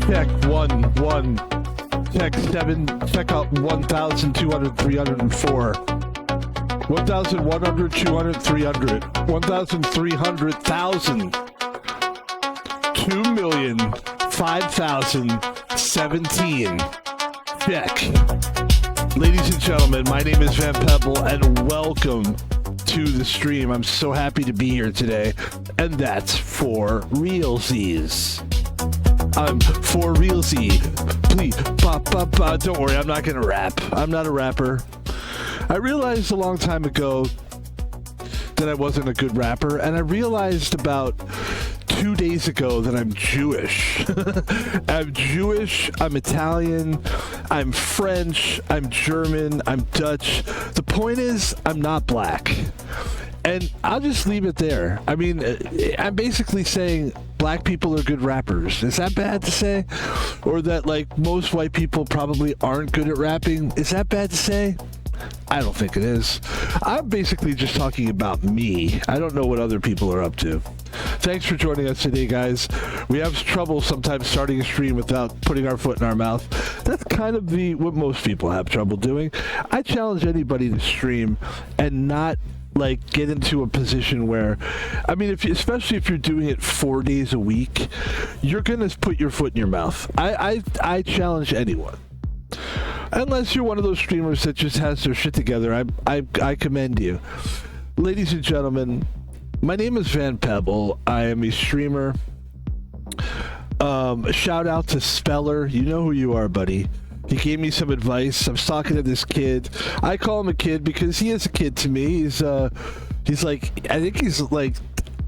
Check 1. Check 7. Check out 1,200, 304. 1,100, 200, 300. 1,300,000. 2,005,017. Check. Ladies and gentlemen, my name is Van Pebble, and welcome to the stream. I'm so happy to be here today, and that's for realsies. I'm for realsy. Please, don't worry, I'm not gonna rap. I'm not a rapper. I realized a long time ago that I wasn't a good rapper, and I realized about 2 days ago that I'm Jewish. I'm Jewish, I'm Italian, I'm French, I'm German, I'm Dutch. The point is, I'm not black. And I'll just leave it there. I mean, I'm basically saying black people are good rappers. Is that bad to say? Or that, like, most white people probably aren't good at rapping? Is that bad to say? I don't think it is. I'm basically just talking about me. I don't know what other people are up to. Thanks for joining us today, guys. We have trouble sometimes starting a stream without putting our foot in our mouth. That's kind of what most people have trouble doing. I challenge anybody to stream and not like get into a position where, I mean, especially if you're doing it 4 days a week, you're gonna put your foot in your mouth. I challenge anyone. Unless you're one of those streamers that just has their shit together, I commend you. Ladies and gentlemen, my name is Van Pebble. I am a streamer. Shout out to Speller. You know who you are, buddy. He gave me some advice. I was talking to this kid. I call him a kid because he is a kid to me. He's like, I think he's like,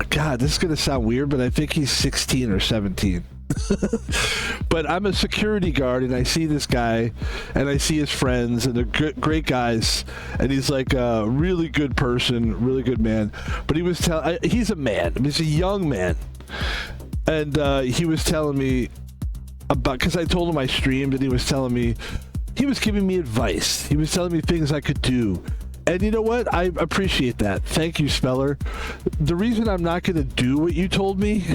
God, this is going to sound weird, but I think he's 16 or 17. But I'm a security guard, and I see this guy, and I see his friends, and they're great guys, and he's like a really good person, really good man. But he was he's a man. I mean, he's a young man, and he was telling me about, because I told him I streamed, and he was giving me advice. He was telling me things I could do. And you know what? I appreciate that. Thank you, Speller. The reason I'm not going to do what you told me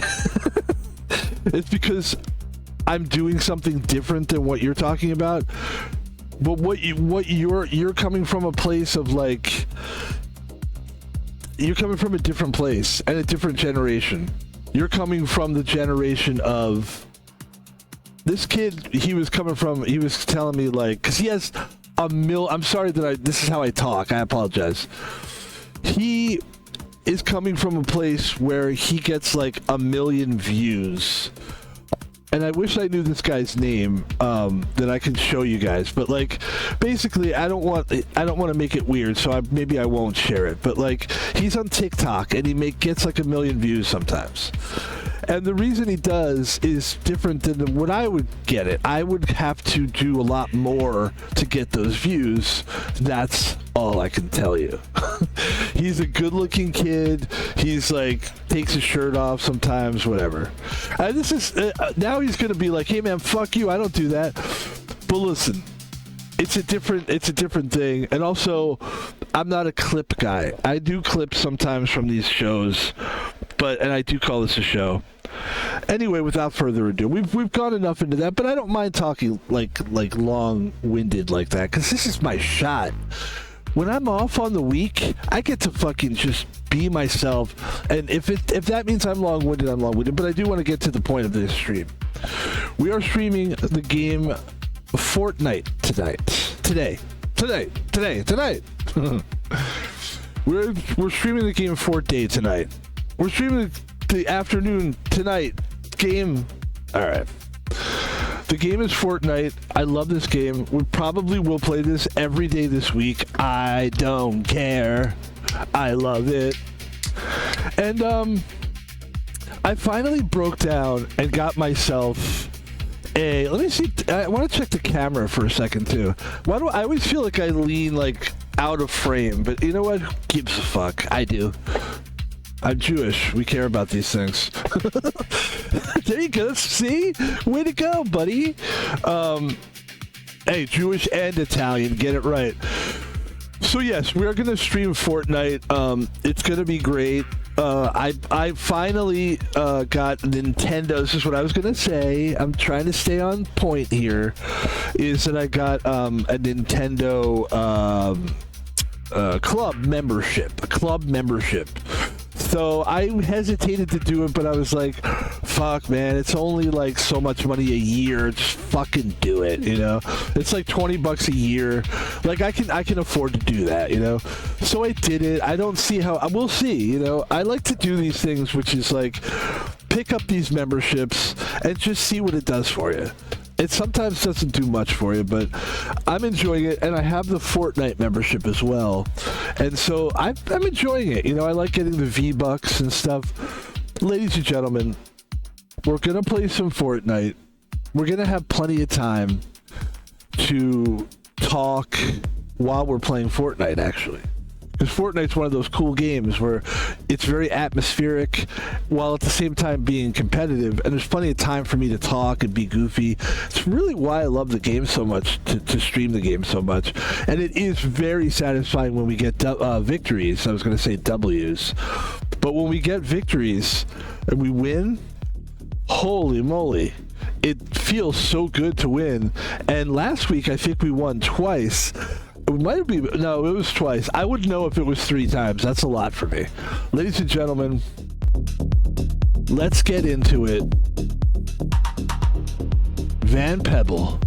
it's because I'm doing something different than what you're talking about. But you're coming from a place of like, you're coming from a different place and a different generation. You're coming from the generation of this kid. He was telling me like, cause he has I'm sorry that this is how I talk. I apologize. He is coming from a place where he gets like 1 million views, and I wish I knew this guy's name that I can show you guys. But like, basically, I don't want to make it weird, so maybe I won't share it. But like, he's on TikTok and he gets like 1 million views sometimes. And the reason he does is different than what I would get it. I would have to do a lot more to get those views. That's all I can tell you. He's a good-looking kid. He's like, takes his shirt off sometimes, whatever. This is now he's gonna be like, hey man, fuck you. I don't do that. But listen, it's a different thing. And also, I'm not a clip guy. I do clips sometimes from these shows, and I do call this a show. Anyway, without further ado, we've gone enough into that, but I don't mind talking like long-winded like that, because this is my shot. When I'm off on the week, I get to fucking just be myself, and if that means I'm long-winded, I'm long-winded, but I do want to get to the point of this stream. We are streaming the game Fortnite tonight. We're streaming the game Fortnite tonight. We're streaming the afternoon tonight game. All right. The game is Fortnite. I love this game. We probably will play this every day this week. I don't care. I love it. And I finally broke down and got myself let me see. I want to check the camera for a second too. I always feel like I lean like out of frame, but you know what? Who gives a fuck? I do. I'm Jewish. We care about these things. There you go. See? Way to go, buddy. Hey, Jewish and Italian. Get it right. So yes, we're gonna stream Fortnite. It's gonna be great. I finally got Nintendo. This is what I was gonna say. I'm trying to stay on point here. Is that I got a Nintendo club membership. A club membership. So I hesitated to do it, but I was like, fuck, man, it's only like so much money a year. Just fucking do it, you know? It's like $20 a year. Like, I can afford to do that, you know? So I did it. I don't see how... We'll see, you know? I like to do these things, which is like, pick up these memberships and just see what it does for you. It sometimes doesn't do much for you, but I'm enjoying it, and I have the Fortnite membership as well. And so I'm enjoying it. You know, I like getting the V-Bucks and stuff. Ladies and gentlemen, we're going to play some Fortnite. We're going to have plenty of time to talk while we're playing Fortnite, actually. Because Fortnite's one of those cool games where it's very atmospheric while at the same time being competitive, and there's plenty of time for me to talk and be goofy. It's really why I love the game so much, to stream the game so much. And it is very satisfying when we get victories. I was going to say W's. But when we get victories and we win, holy moly. It feels so good to win. And last week, I think we won twice. It might be, no, it was twice. I would know if it was 3 times. That's a lot for me. Ladies and gentlemen, let's get into it. Van Pebble.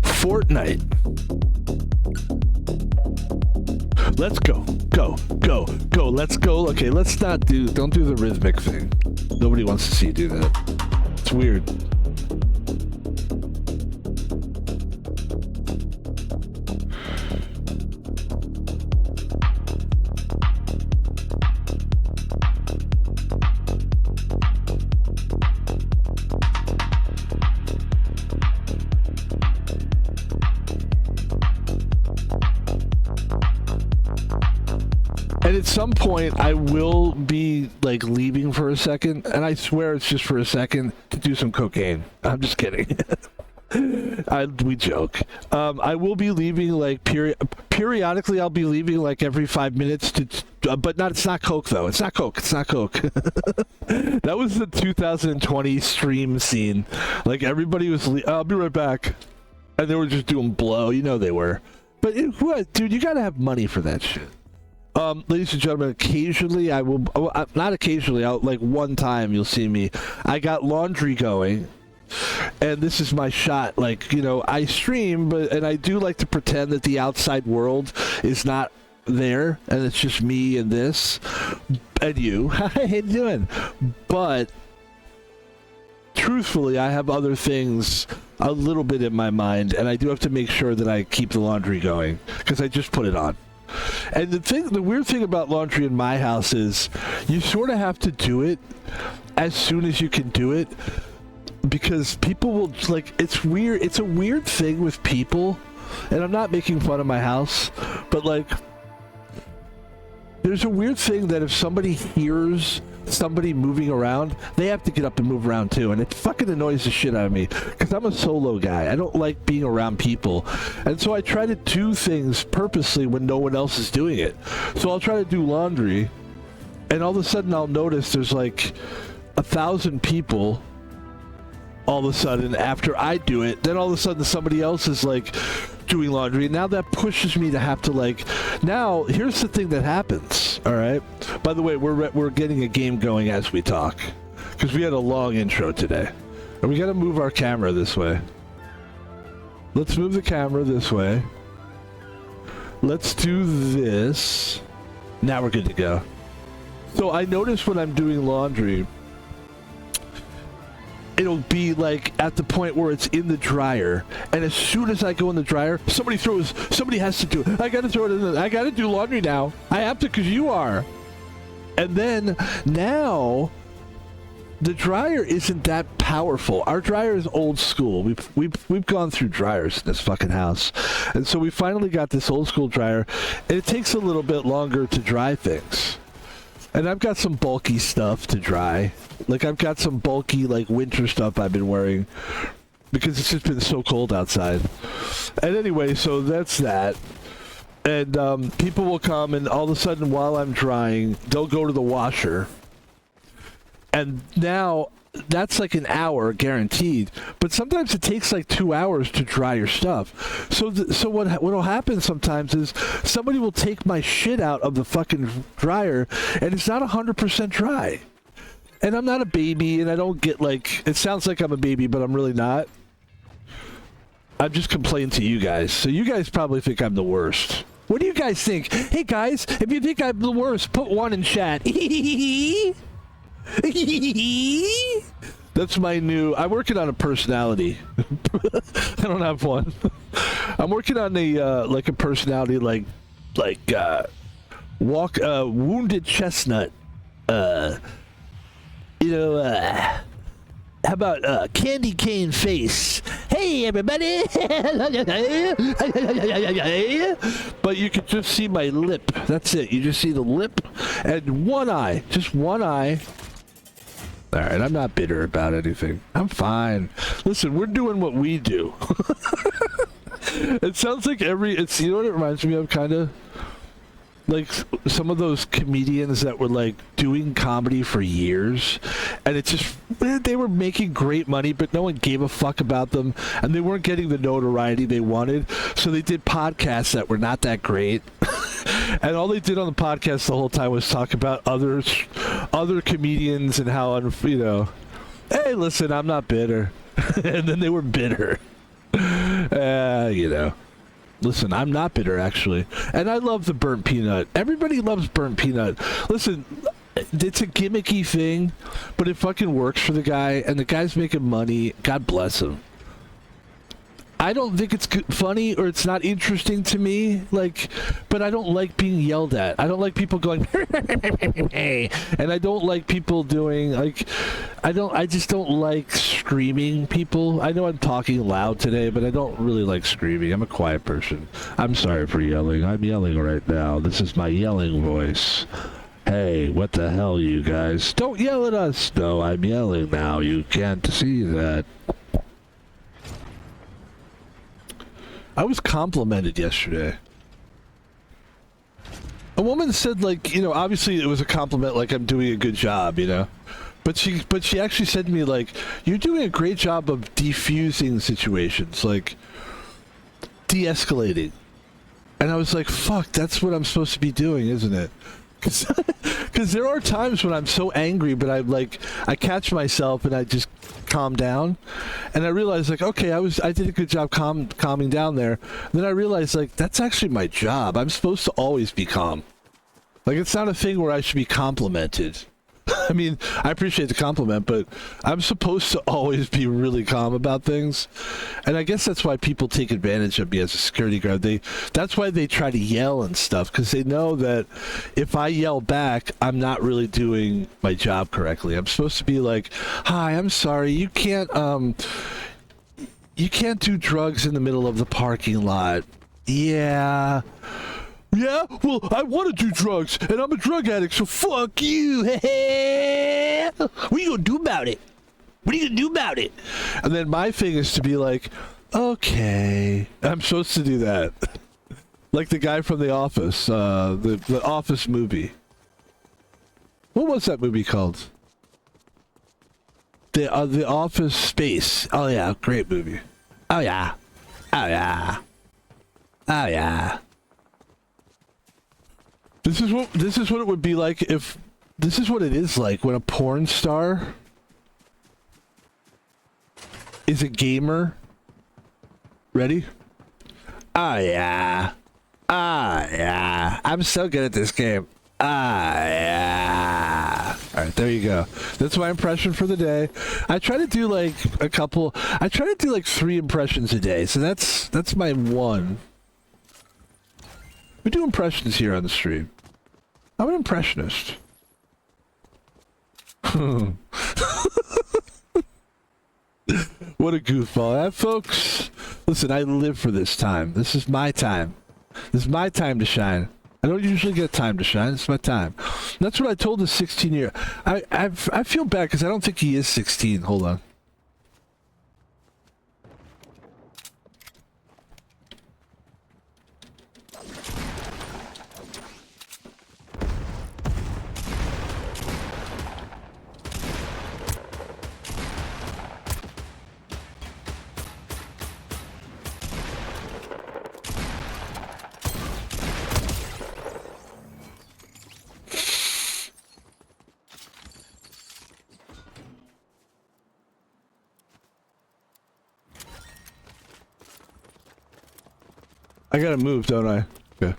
Fortnite. Let's go. Go. Go. Go. Let's go. Okay, let's not don't do the rhythmic thing. Nobody wants to see you do that. It's weird. And at some point, I will be, like, leaving for a second, and I swear it's just for a second, to do some cocaine. I'm just kidding. We joke. I will be leaving, like, periodically I'll be leaving, like, every 5 minutes to... but it's not coke, though. It's not coke. It's not coke. That was the 2020 stream scene. Like, everybody was... I'll be right back. And they were just doing blow. You know they were. But, dude, you gotta have money for that shit. Ladies and gentlemen, occasionally I will, not occasionally, like one time you'll see me, I got laundry going, and this is my shot. Like, you know, I stream, and I do like to pretend that the outside world is not there, and it's just me and this, and you. How you doing? But, truthfully, I have other things a little bit in my mind, and I do have to make sure that I keep the laundry going, because I just put it on. And the weird thing about laundry in my house is you sort of have to do it as soon as you can do it, because people will, like, it's weird. It's a weird thing with people, and I'm not making fun of my house, but, like, there's a weird thing that if somebody hears somebody moving around, they have to get up and move around too, and it fucking annoys the shit out of me, because I'm a solo guy. I don't like being around people, and so I try to do things purposely when no one else is doing it. So I'll try to do laundry, and all of a sudden I'll notice there's like 1,000 people all of a sudden after I do it. Then all of a sudden somebody else is like doing laundry, and now that pushes me to have to, like, now here's the thing that happens. All right, by the way, we're getting a game going as we talk, because we had a long intro today, and we got to move our camera this way. Let's move the camera this way. Let's do this. Now we're good to go. So I notice when I'm doing laundry, it'll be like at the point where it's in the dryer, and as soon as I go in the dryer, somebody has to do it. I gotta throw it in I gotta do laundry now. I have to, because you are. And then now the dryer isn't that powerful. Our dryer is old school. We've gone through dryers in this fucking house, and so we finally got this old school dryer, and it takes a little bit longer to dry things. And I've got some bulky stuff to dry. Like, I've got some bulky, like, winter stuff I've been wearing. because it's just been so cold outside. And anyway, so that's that. And people will come, and all of a sudden, while I'm drying, they'll go to the washer. And now, that's like an hour guaranteed. But sometimes it takes like 2 hours to dry your stuff. So what'll happen sometimes is somebody will take my shit out of the fucking dryer, and it's not 100% dry. And I'm not a baby, and I don't get like... It sounds like I'm a baby, but I'm really not. I'm just complaining to you guys. So you guys probably think I'm the worst. What do you guys think? Hey guys, if you think I'm the worst, put 1 in chat. That's my new... I'm working on a personality. I don't have one. I'm working on a like a personality wounded chestnut. How about candy cane face? Hey everybody! But you can just see my lip. That's it. You just see the lip and one eye. Just one eye. Alright, I'm not bitter about anything. I'm fine. Listen, we're doing what we do. It sounds like you know what it reminds me of, kind of? Like some of those comedians that were like doing comedy for years, and it just, they were making great money, but no one gave a fuck about them, and they weren't getting the notoriety they wanted, so they did podcasts that were not that great. And all they did on the podcast the whole time was talk about other comedians and how, you know, hey, listen, I'm not bitter. And then they were bitter. You know. Listen, I'm not bitter, actually. And I love the burnt peanut. Everybody loves burnt peanut. Listen, it's a gimmicky thing, but it fucking works for the guy, and the guy's making money. God bless him. I don't think it's funny or it's not interesting to me, like, but I don't like being yelled at. I don't like people going, and I don't like people doing, like, I just don't like screaming people. I know I'm talking loud today, but I don't really like screaming. I'm a quiet person. I'm sorry for yelling. I'm yelling right now. This is my yelling voice. Hey, what the hell, you guys? Don't yell at us. No, I'm yelling now. You can't see that. I was complimented yesterday. A woman said, like, you know, obviously it was a compliment, like I'm doing a good job, you know. But she actually said to me, like, you're doing a great job of defusing situations, like de-escalating. And I was like, fuck, that's what I'm supposed to be doing, isn't it? Because there are times when I'm so angry, but I catch myself and I just calm down, and I realize, like, okay, I did a good job calming down there. And then I realized, like, that's actually my job. I'm supposed to always be calm. Like, it's not a thing where I should be complimented. I mean, I appreciate the compliment, but I'm supposed to always be really calm about things. And I guess that's why people take advantage of me as a security guard. That's why they try to yell and stuff, because they know that if I yell back, I'm not really doing my job correctly. I'm supposed to be like, hi, I'm sorry, you can't do drugs in the middle of the parking lot. Yeah, well, I want to do drugs, and I'm a drug addict, so fuck you. What are you gonna do about it? What are you gonna do about it? And then my thing is to be like, okay, I'm supposed to do that. Like the guy from The Office, the Office movie. What was that movie called? The Office Space. Oh yeah, great movie. Oh yeah. Oh yeah. Oh yeah. This is what it would be like if... This is what it is like when a porn star is a gamer. Ready? Oh yeah. Oh yeah. I'm so good at this game. Ah, yeah. Alright, there you go. That's my impression for the day. I try to do like I try to do like 3 impressions a day, so that's my one. We do impressions here on the stream. I'm an impressionist. What a goofball. Folks, listen, I live for this time. This is my time. This is my time to shine. I don't usually get time to shine. It's my time. That's what I told the 16-year. I feel bad because I don't think he is 16. Hold on. I gotta move, don't I? Okay.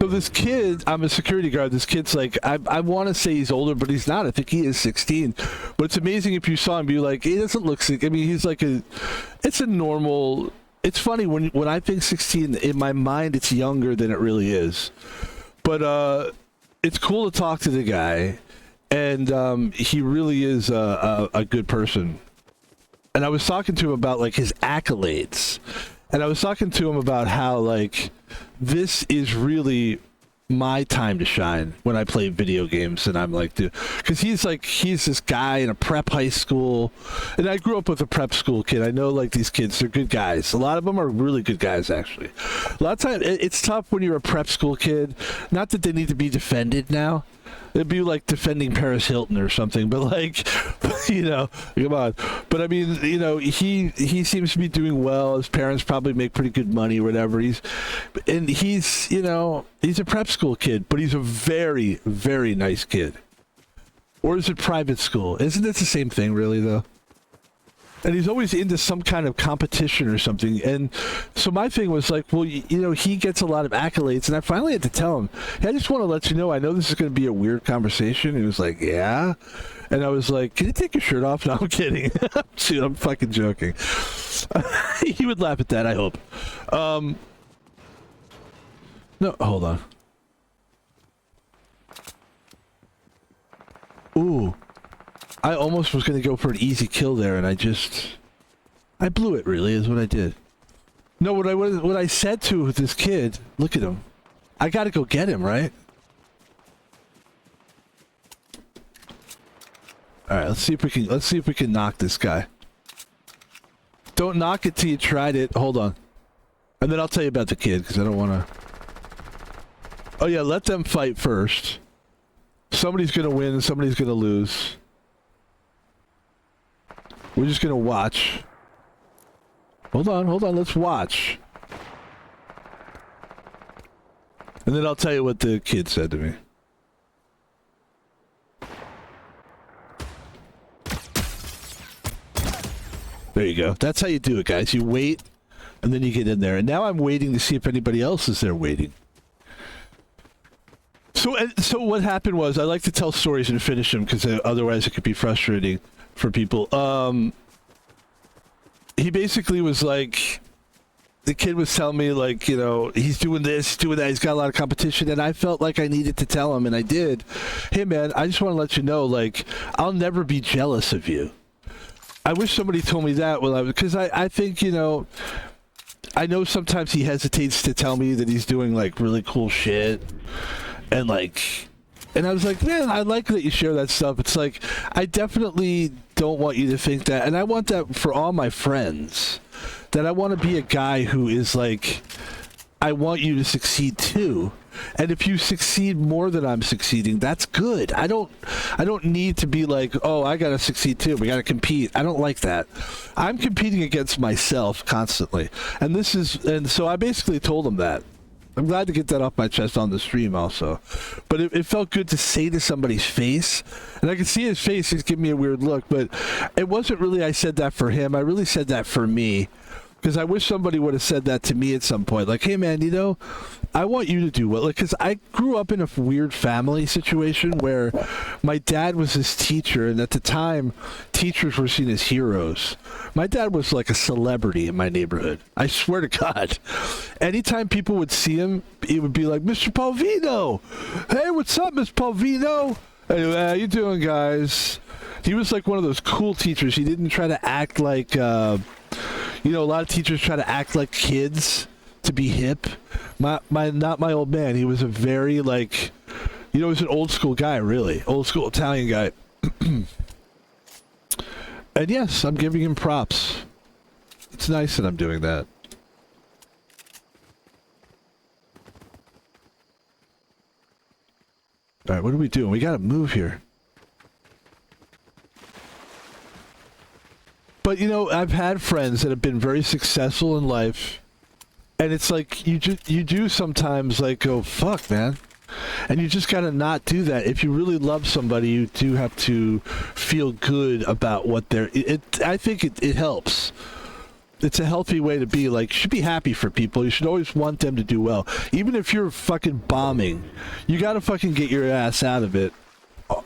So this kid, I'm a security guard. This kid's like, I want to say he's older, but he's not. I think he is 16. But it's amazing if you saw him, be like, he doesn't look. I mean, he's like it's a normal. It's funny when I think 16 in my mind, it's younger than it really is. But it's cool to talk to the guy, and he really is a good person. And I was talking to him about like his accolades, and I was talking to him about how like this is really my time to shine when I play video games. And I'm like, dude, because he's this guy in a prep high school, and I grew up with a prep school kid. I know like these kids, they're good guys. A lot of them are really good guys, actually. A lot of times it's tough when you're a prep school kid. Not that they need to be defended now. It'd be like defending Paris Hilton or something, but like, you know, come on. But I mean, you know, he seems to be doing well. His parents probably make pretty good money or whatever. He's you know, he's a prep school kid, but he's a very, very nice kid. Or is it private school? Isn't it the same thing, really, though? And he's always into some kind of competition or something. And so my thing was like, well, you know, he gets a lot of accolades. And I finally had to tell him, hey, I just want to let you know, I know this is going to be a weird conversation. And he was like, yeah. And I was like, can you take your shirt off? No, I'm kidding. Dude, I'm fucking joking. He would laugh at that, I hope. No, hold on. Ooh. I almost was going to go for an easy kill there, and I blew it, really, is what I did. No, what I said to this kid, look at him. I got to go get him, right? All right, let's see if we can knock this guy. Don't knock it till you tried it. Hold on. And then I'll tell you about the kid, because I don't want to... Oh, yeah, let them fight first. Somebody's going to win, somebody's going to lose. We're just going to watch. Hold on, let's watch. And then I'll tell you what the kid said to me. There you go. That's how you do it, guys. You wait, and then you get in there. And now I'm waiting to see if anybody else is there waiting. So what happened was, I like to tell stories and finish them, because otherwise it could be frustrating for people. He basically was like, the kid was telling me, like, you know, he's doing this, doing that, he's got a lot of competition, and I felt like I needed to tell him, and I did. Hey, man, I just want to let you know, like, I'll never be jealous of you. I wish somebody told me that because I think, you know, I know sometimes he hesitates to tell me that he's doing, like, really cool shit, and, like... And I was like, man, I like that you share that stuff. It's like, I definitely don't want you to think that. And I want that for all my friends. That I want to be a guy who is like, I want you to succeed too. And if you succeed more than I'm succeeding, that's good. I don't need to be like, oh, I got to succeed too. We got to compete. I don't like that. I'm competing against myself constantly. And so I basically told him that. I'm glad to get that off my chest on the stream also. But it felt good to say to somebody's face. And I could see his face, he's giving me a weird look. But it wasn't really I said that for him. I really said that for me. Because I wish somebody would have said that to me at some point. Like, hey, man, you know, I want you to do well. Because I grew up in a weird family situation where my dad was his teacher. And at the time, teachers were seen as heroes. My dad was like a celebrity in my neighborhood. I swear to God. Anytime people would see him, he would be like, Mr. Palvino. Hey, what's up, Miss Palvino? Anyway, how you doing, guys? He was like one of those cool teachers. He didn't try to act like... you know, a lot of teachers try to act like kids to be hip. Not my old man. He was a very, like, you know, he was an old school guy, really. Old school Italian guy. And yes, I'm giving him props. It's nice that I'm doing that. All right, what are we doing? We got to move here. But, you know, I've had friends that have been very successful in life, and it's like you do sometimes, like, go, fuck, man. And you just got to not do that. If you really love somebody, you do have to feel good about what they're... I think it helps. It's a healthy way to be. Like, you should be happy for people. You should always want them to do well. Even if you're fucking bombing, you gotta fucking get your ass out of it.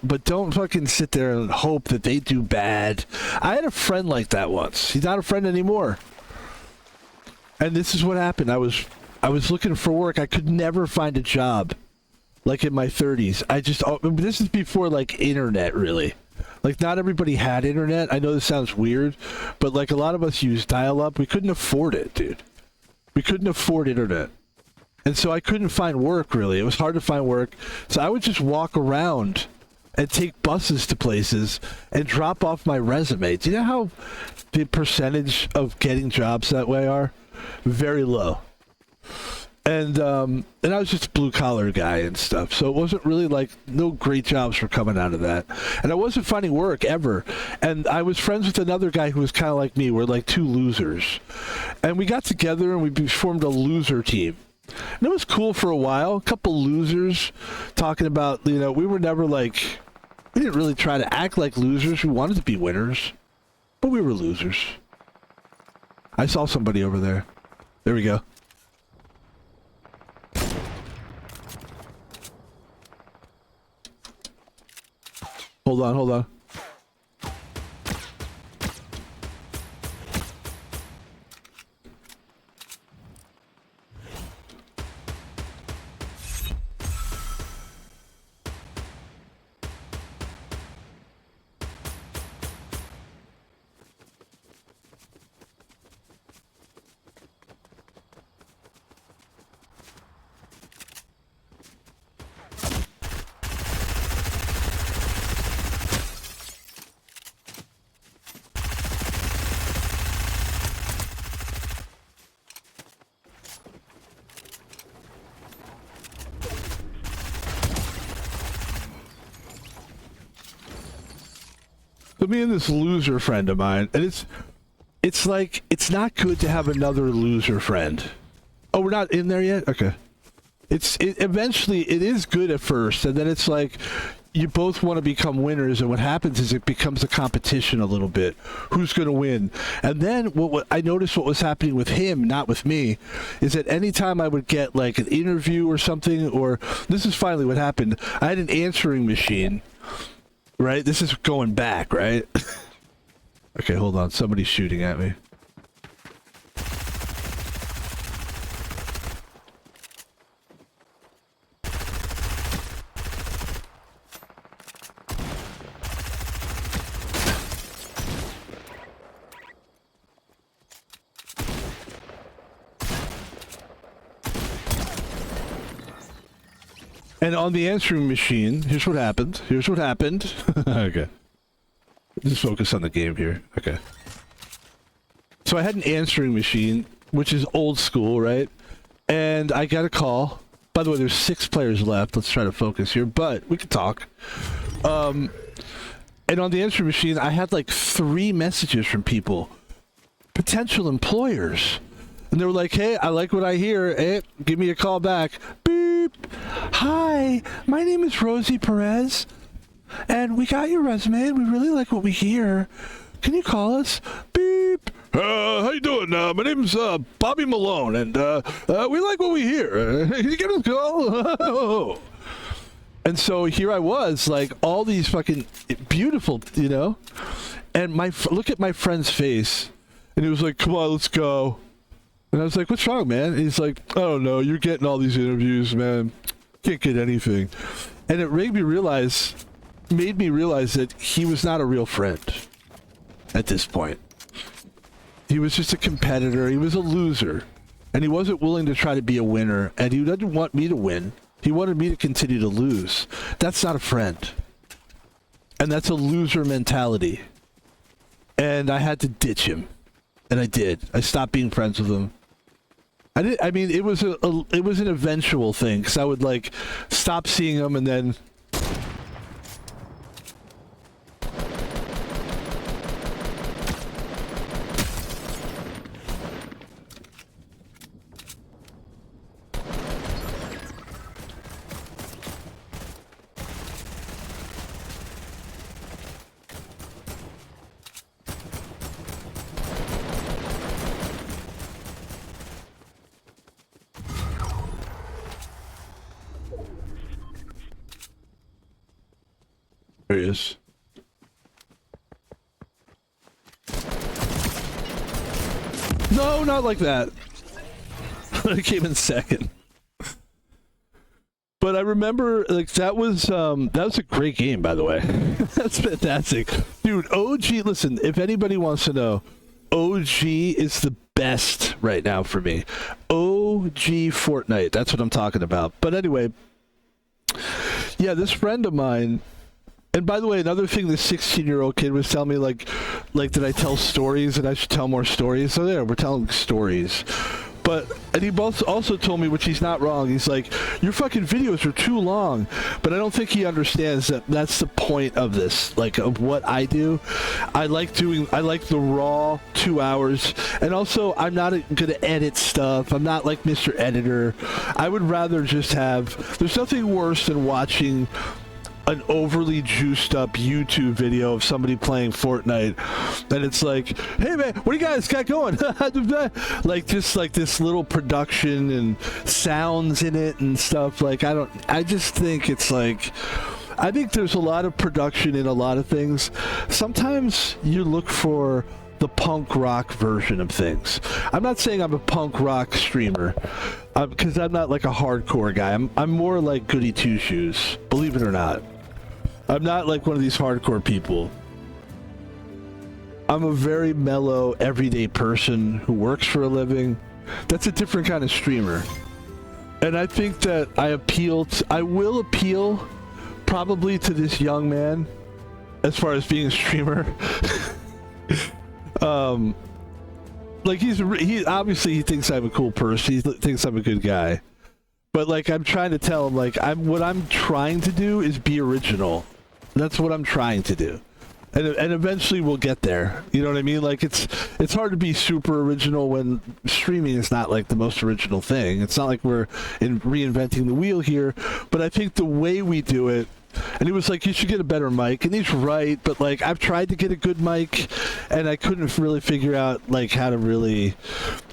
But don't fucking sit there and hope that they do bad. I had a friend like that once. He's not a friend anymore. And this is what happened. I was looking for work. I could never find a job. Like in my 30s. This is before like internet, really. Like, not everybody had internet. I know this sounds weird, but like a lot of us use dial-up. We couldn't afford it, dude. We couldn't afford internet. And so I couldn't find work, really. It was hard to find work. So I would just walk around and take buses to places and drop off my resume. Do you know how the percentage of getting jobs that way are? Very low. And I was just a blue-collar guy and stuff, so it wasn't really like no great jobs were coming out of that. And I wasn't finding work ever. And I was friends with another guy who was kind of like me. We're like two losers. And we got together and we formed a loser team. And it was cool for a while. A couple losers talking about, we were never like, we didn't really try to act like losers. We wanted to be winners, but we were losers. I saw somebody over there. There we go. Hold on. So me and this loser friend of mine, and it's like, it's not good to have another loser friend. Oh, we're not in there yet? Okay. Eventually, it is good at first, and then it's like, you both want to become winners, and what happens is it becomes a competition a little bit. Who's going to win? And then what I noticed what was happening with him, not with me, is that anytime I would get like an interview or something, or this is finally what happened, I had an answering machine. Right? This is going back, right? Okay, hold on. Somebody's shooting at me. And on the answering machine, here's what happened. Okay. Just focus on the game here. Okay. So I had an answering machine, which is old school, right? And I got a call. By the way, there's 6 players left. Let's try to focus here, but we can talk. And on the answering machine, I had like 3 messages from people. Potential employers. And they were like, hey, I like what I hear. Hey, give me a call back. Beep. Hi, my name is Rosie Perez. And we got your resume, and we really like what we hear. Can you call us? Beep. How you doing? My name's Bobby Malone, and we like what we hear. Can you give us a call? And so here I was, like, all these fucking beautiful, And look at my friend's face. And he was like, come on, let's go. And I was like, what's wrong, man? And he's like, I don't know. You're getting all these interviews, man. Can't get anything. And it made me realize that he was not a real friend at this point. He was just a competitor. He was a loser. And he wasn't willing to try to be a winner. And he didn't want me to win. He wanted me to continue to lose. That's not a friend. And that's a loser mentality. And I had to ditch him. And I did. I stopped being friends with him. I mean, it was an eventual thing, because I would like stop seeing him and then shoes. No, not like that. I came in second. But I remember, like, that was a great game, by the way. That's fantastic. Dude, OG, listen, if anybody wants to know, OG is the best right now for me. OG Fortnite, that's what I'm talking about. But anyway, yeah, this friend of mine, and by the way, another thing this 16-year-old kid was telling me, like that I tell stories and I should tell more stories. So there, we're telling stories. And he also told me, which he's not wrong, he's like, your fucking videos are too long. But I don't think he understands that that's the point of this, like, of what I do. I like the raw 2 hours. And also, I'm not going to edit stuff. I'm not like Mr. Editor. I would rather just there's nothing worse than watching an overly juiced up YouTube video of somebody playing Fortnite, and it's like, hey man, what do you guys got going? Like, just like this little production and sounds in it and stuff. Like, I just think it's like, I think there's a lot of production in a lot of things. Sometimes you look for the punk rock version of things. I'm not saying I'm a punk rock streamer, because I'm not like a hardcore guy. I'm more like Goody Two Shoes, believe it or not. I'm not like one of these hardcore people. I'm a very mellow, everyday person who works for a living. That's a different kind of streamer. And I think that I will appeal probably to this young man as far as being a streamer. Like, he obviously he thinks I'm a cool person. He thinks I'm a good guy. But like, I'm trying to tell him, like, what I'm trying to do is be original. That's what I'm trying to do. And eventually we'll get there. You know what I mean? Like, it's hard to be super original when streaming is not like the most original thing. It's not like we're reinventing the wheel here. But I think the way we do it, and he was like, you should get a better mic. And he's right, but like, I've tried to get a good mic and I couldn't really figure out like how to really,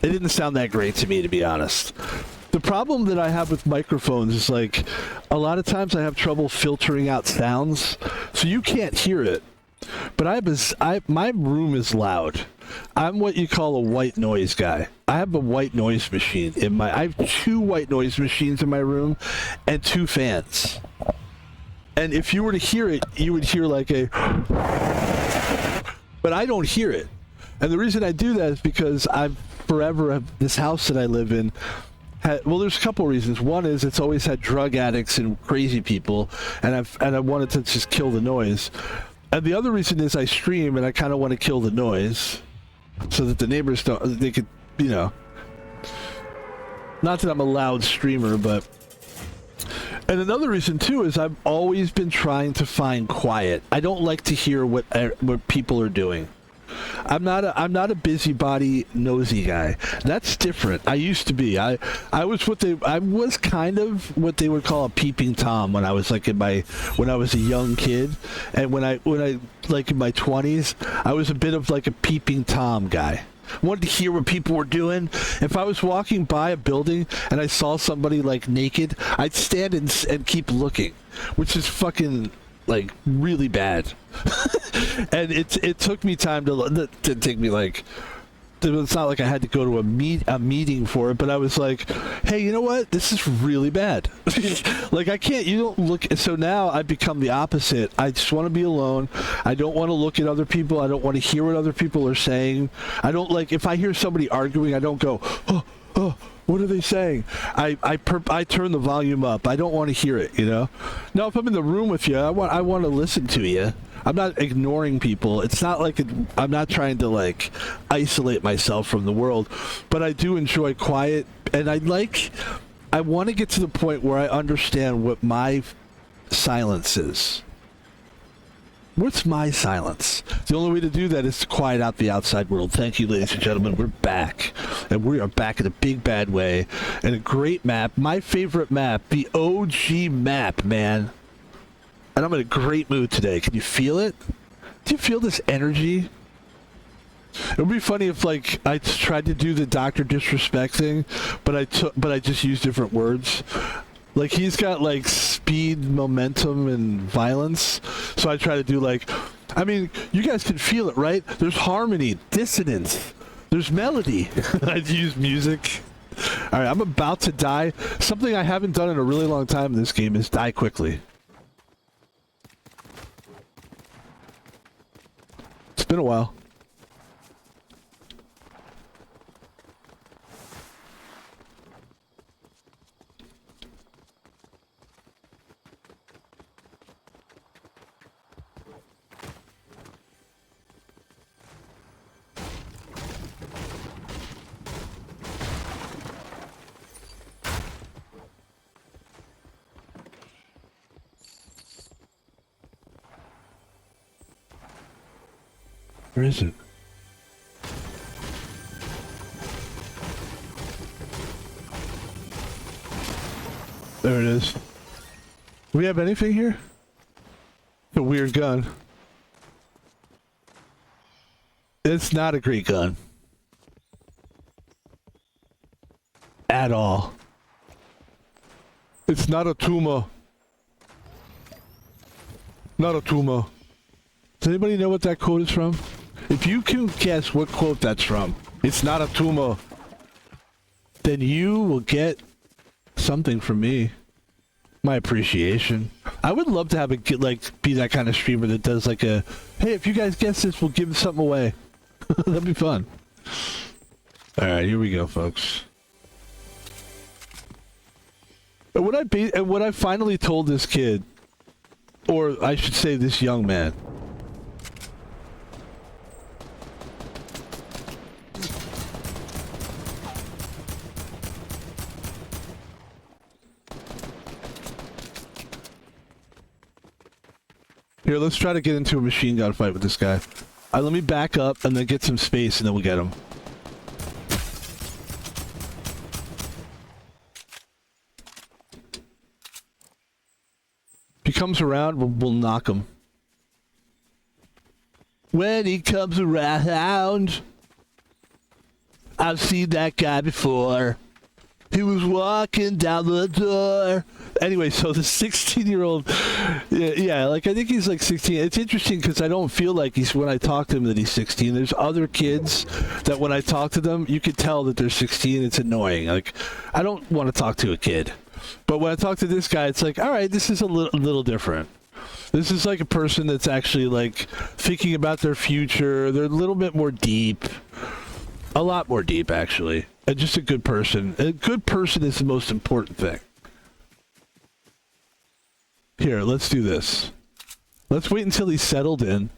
it didn't sound that great to me, to be honest. The problem that I have with microphones is, like, a lot of times I have trouble filtering out sounds, so you can't hear it. But my room is loud. I'm what you call a white noise guy. I have a white noise machine I have 2 white noise machines in my room and 2 fans. And if you were to hear it, you would hear like a, but I don't hear it. And the reason I do that is because this house that I live in, well, there's a couple reasons. One is it's always had drug addicts and crazy people, and I wanted to just kill the noise. And the other reason is I stream, and I kind of want to kill the noise, so that the neighbors they could, you know. Not that I'm a loud streamer, but. And another reason too is I've always been trying to find quiet. I don't like to hear what people are doing. I'm not a busybody nosy guy. That's different. I used to be. I was kind of what they would call a peeping Tom when I was like when I was a young kid, and when I like in my 20s, I was a bit of like a peeping Tom guy. Wanted to hear what people were doing. If I was walking by a building and I saw somebody like naked, I'd stand and keep looking, which is fucking like really bad. And it took me time to take me like, it's not like I had to go to a meeting for it, but I was like, hey, you know what? This is really bad. Like, you don't look. So now I've become the opposite. I just want to be alone. I don't want to look at other people. I don't want to hear what other people are saying. I don't like, if I hear somebody arguing, I don't go, oh, what are they saying? I turn the volume up. I don't want to hear it, you know? Now, if I'm in the room with you, I want to listen to you. I'm not ignoring people. It's not like I'm not trying to like isolate myself from the world, but I do enjoy quiet, and I want to get to the point where I understand what my silence is. What's my silence? The only way to do that is to quiet out the outside world. Thank you, ladies and gentlemen. We're back. And we are back in a big, bad way. And a great map. My favorite map. The OG map, man. And I'm in a great mood today. Can you feel it? Do you feel this energy? It would be funny if, like, I tried to do the Dr. Disrespect thing, but I just used different words. Like, he's got, like, speed, momentum, and violence. So I try to do, like... I mean, you guys can feel it, right? There's harmony, dissonance. There's melody. I use music. All right, I'm about to die. Something I haven't done in a really long time in this game is die quickly. It's been a while. Where is it? There it is. Do we have anything here? A weird gun. It's not a great gun. At all. It's not a tumor. Not a tumor. Does anybody know what that quote is from? If you can guess what quote that's from, it's not a tumor, then you will get something from me. My appreciation. I would love to have a be that kind of streamer that does like a, hey, if you guys guess this, we'll give something away. That'd be fun. All right, here we go, folks. And what I finally told this kid, or I should say this young man. Here, let's try to get into a machine gun fight with this guy. Let me back up and then get some space and then we'll get him. If he comes around, we'll knock him. When he comes around, I've seen that guy before. He was walking down the door. Anyway, so the 16-year-old, yeah, like I think he's like 16. It's interesting because I don't feel like when I talk to him that he's 16. There's other kids that when I talk to them, you could tell that they're 16. It's annoying. Like, I don't want to talk to a kid. But when I talk to this guy, it's like, all right, this is a little different. This is like a person that's actually like thinking about their future. They're a little bit more deep. A lot more deep, actually. And just a good person. A good person is the most important thing. Here, let's do this. Let's wait until he's settled in.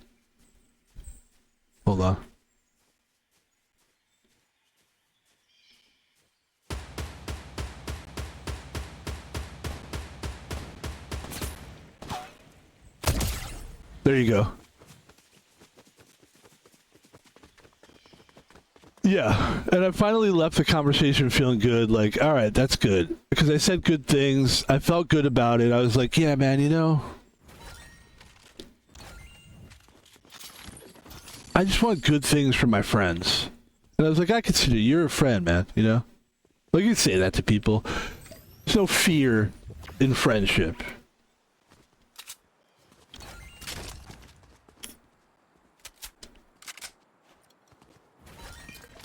Hold on. There you go. Yeah, and I finally left the conversation feeling good, like, all right, that's good. Because I said good things, I felt good about it, I was like, yeah, man, you know, I just want good things from my friends. And I was like, I consider you're a friend, man, you know? Like, you can say that to people. There's no fear in friendship.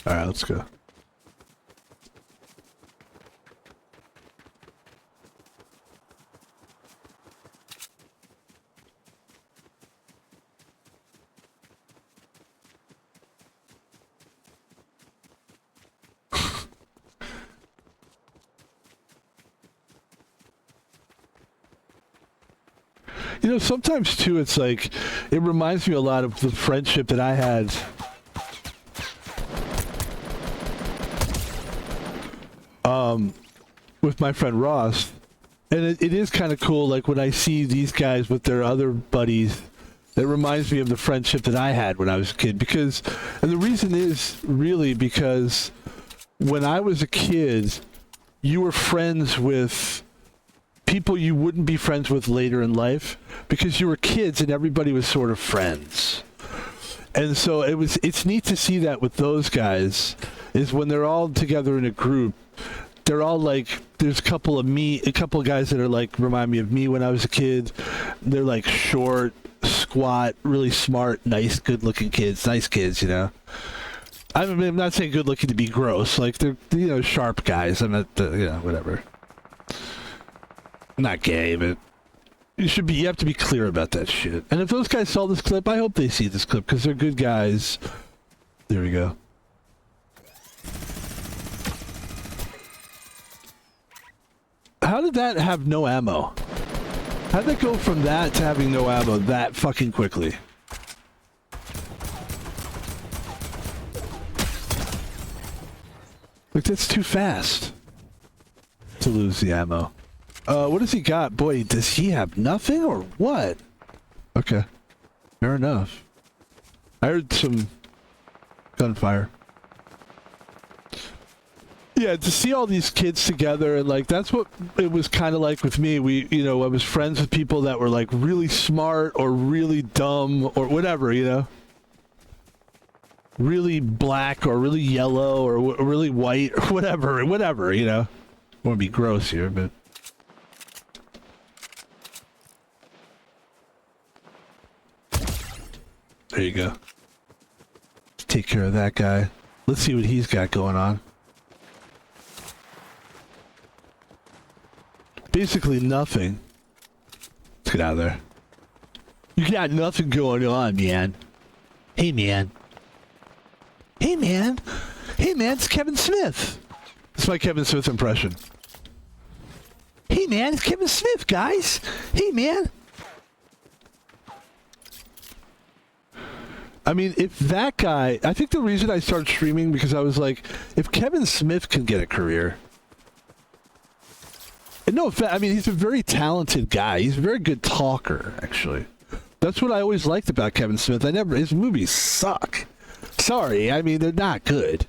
All right, let's go. You know, sometimes too, it's like, it reminds me a lot of the friendship that I had with my friend Ross. And it is kind of cool, like when I see these guys with their other buddies, it reminds me of the friendship that I had when I was a kid. Because, and the reason is really because when I was a kid, you were friends with people you wouldn't be friends with later in life because you were kids and everybody was sort of friends. And so it's neat to see that with those guys, is when they're all together in a group, they're all like, there's a couple of guys that are like, remind me of me when I was a kid. They're like short, squat, really smart, nice, good-looking kids. Nice kids, you know. I mean, I'm not saying good-looking to be gross. Like, they're, you know, sharp guys. I'm not, you know, whatever. I'm not gay, but you have to be clear about that shit. And if those guys saw this clip, I hope they see this clip, because they're good guys. There we go. How did that have no ammo? How did that go from that to having no ammo that fucking quickly? Like, that's too fast to lose the ammo. What does he got? Boy, does he have nothing or what? Okay. Fair enough. I heard some gunfire. Yeah, to see all these kids together, and like, that's what it was kind of like with me. We, you know, I was friends with people that were like really smart or really dumb or whatever, you know? Really black or really yellow or really white or whatever, you know? I want to be gross here, but... There you go. Let's take care of that guy. Let's see what he's got going on. Basically nothing. Let's get out of there. You got nothing going on, man. Hey, man. Hey, man. Hey, man, it's Kevin Smith. That's my Kevin Smith impression. Hey, man, it's Kevin Smith, guys. Hey, man. I mean, if that guy... I think the reason I started streaming, because I was like, if Kevin Smith can get a career... And no, I mean, he's a very talented guy. He's a very good talker, actually. That's what I always liked about Kevin Smith. His movies suck. Sorry, I mean, they're not good.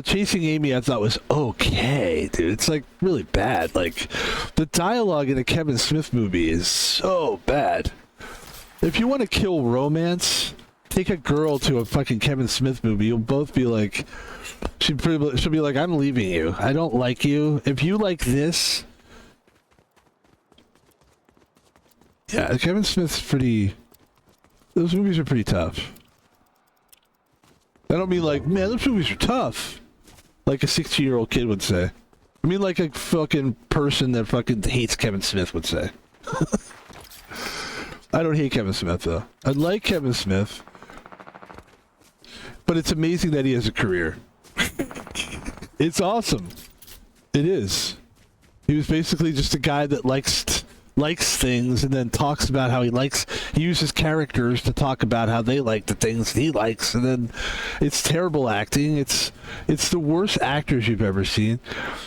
Chasing Amy, I thought was okay, dude. It's like really bad. Like, the dialogue in a Kevin Smith movie is so bad. If you want to kill romance, take a girl to a fucking Kevin Smith movie. You'll both be like, she'll be like, I'm leaving you. I don't like you. If you like this. Yeah, Kevin Smith's pretty... Those movies are pretty tough. I don't mean like, man, those movies are tough. Like a 16-year-old kid would say. I mean like a fucking person that fucking hates Kevin Smith would say. I don't hate Kevin Smith, though. I like Kevin Smith. But it's amazing that he has a career. It's awesome. It is. He was basically just a guy that likes things and then talks about how he uses characters to talk about how they like the things he likes, and then it's terrible acting. It's the worst actors you've ever seen.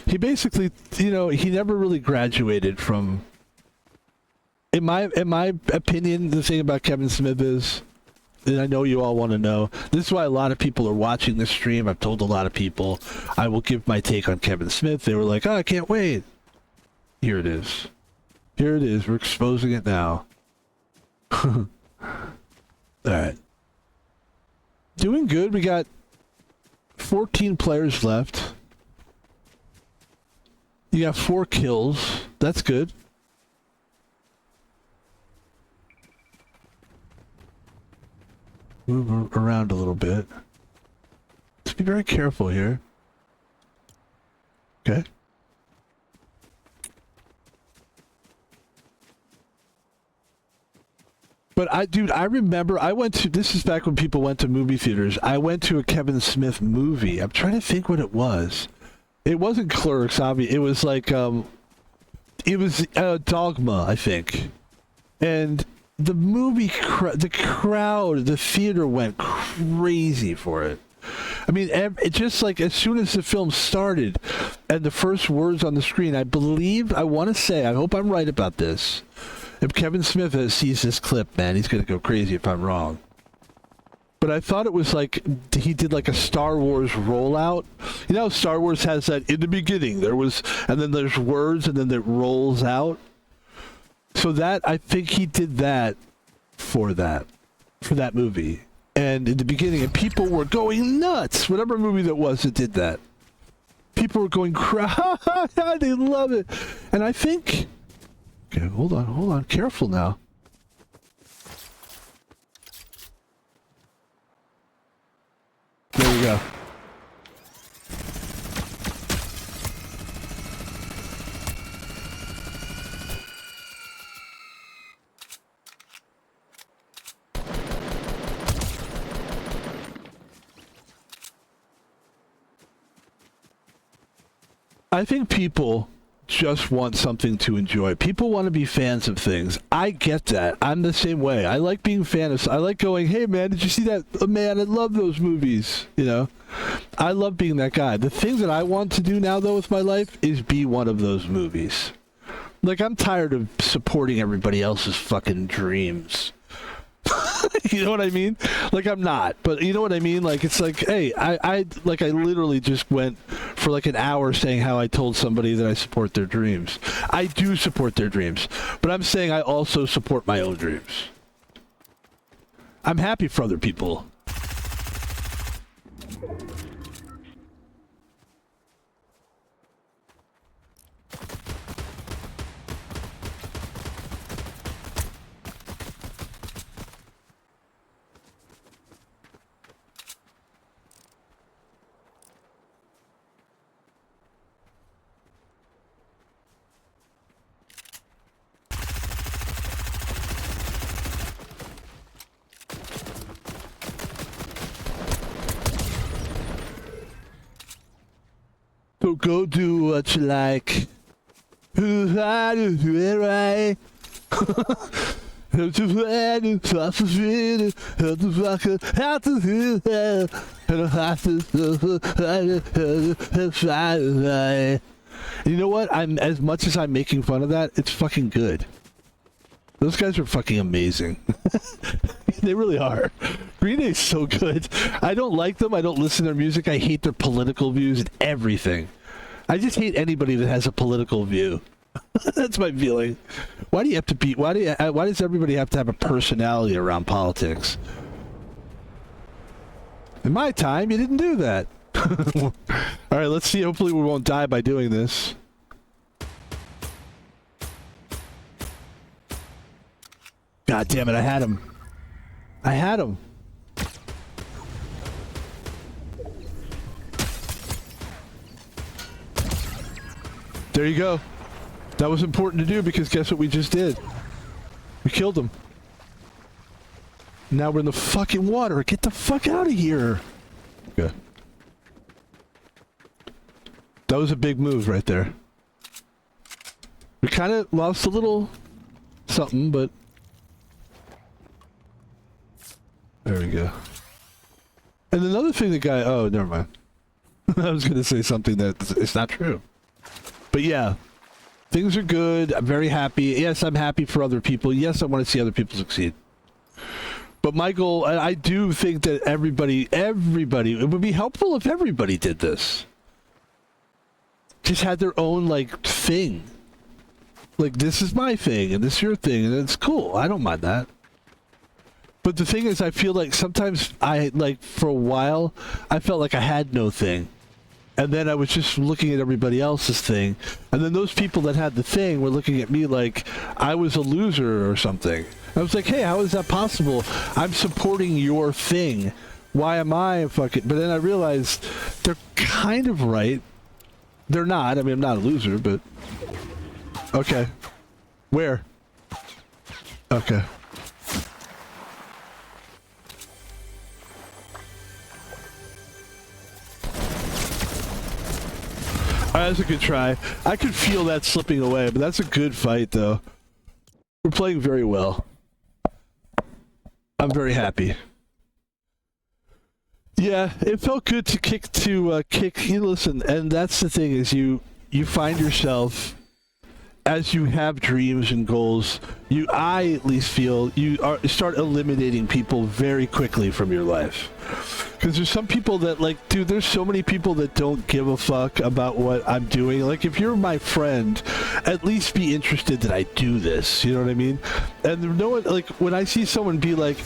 He basically, you know, he never really graduated from... In my opinion, the thing about Kevin Smith is, and I know you all want to know, this is why a lot of people are watching this stream. I've told a lot of people I will give my take on Kevin Smith. They were like, oh, I can't wait. Here it is. Here it is. We're exposing it now. All right. Doing good. We got 14 players left. You got 4 kills. That's good. Move around a little bit. Let's be very careful here. Okay. But I remember I went to, this is back when people went to movie theaters. I went to a Kevin Smith movie. I'm trying to think what it was. It wasn't Clerks, obviously. It was like, it was Dogma, I think. And the movie, the crowd, the theater went crazy for it. I mean, it just like as soon as the film started and the first words on the screen, I want to say, I hope I'm right about this. If Kevin Smith sees this clip, man, he's going to go crazy if I'm wrong. But I thought it was like he did like a Star Wars rollout. You know, Star Wars has that in the beginning. There was, and then there's words, and then it rolls out. So that, I think he did that for that movie. And in the beginning, and people were going nuts. Whatever movie that was that did that. People are going cry. They love it. And I think... Okay, hold on. Careful now. There we go. I think people just want something to enjoy. People want to be fans of things. I get that. I'm the same way. I like being fans. I like going, hey man, did you see that? Oh, man, I love those movies. You know, I love being that guy. The thing that I want to do now, though, with my life is be one of those movies. Like, I'm tired of supporting everybody else's fucking dreams. You know what I mean? Like, I'm not, but you know what I mean? Like, it's like, hey, I literally just went for like an hour saying how I told somebody that I support their dreams. I do support their dreams, but I'm saying I also support my own dreams. I'm happy for other people. So go do what you like. Who I do it right. Have to find it, have to feel it, have to fuck it, have to feel it, have to find it. You know what? I'm as much as I'm making fun of that, it's fucking good. Those guys are fucking amazing. They really are. Green Day's so good. I don't like them. I don't listen to their music. I hate their political views and everything. I just hate anybody that has a political view. That's my feeling. Why do you have to be? Why does everybody have to have a personality around politics? In my time, you didn't do that. All right, let's see. Hopefully, we won't die by doing this. God damn it! I had him. I had him. There you go. That was important to do because guess what we just did? We killed him. Now we're in the fucking water. Get the fuck out of here. Okay. That was a big move right there. We kind of lost a little something, but... There we go. And another thing the guy... Oh, never mind. I was going to say something that it's not true. But yeah, things are good. I'm very happy. Yes, I'm happy for other people. Yes, I want to see other people succeed. But my goal, I do think that everybody, it would be helpful if everybody did this. Just had their own, like, thing. Like, this is my thing, and this is your thing, and it's cool. I don't mind that. But the thing is, I feel like sometimes for a while, I felt like I had no thing. And then I was just looking at everybody else's thing. And then those people that had the thing were looking at me like I was a loser or something. I was like, hey, how is that possible? I'm supporting your thing. Why am I fucking... But then I realized they're kind of right. They're not. I mean, I'm not a loser, but... Okay. Where? Okay. That's a good try. I could feel that slipping away, but that's a good fight, though. We're playing very well. I'm very happy. Yeah, it felt good to kick. You listen, and that's the thing is you find yourself as you have dreams and goals. I at least feel start eliminating people very quickly from your life. Because there's some people that, like, dude, there's so many people that don't give a fuck about what I'm doing. Like, if you're my friend, at least be interested that I do this. You know what I mean? And no one, like, when I see someone be like,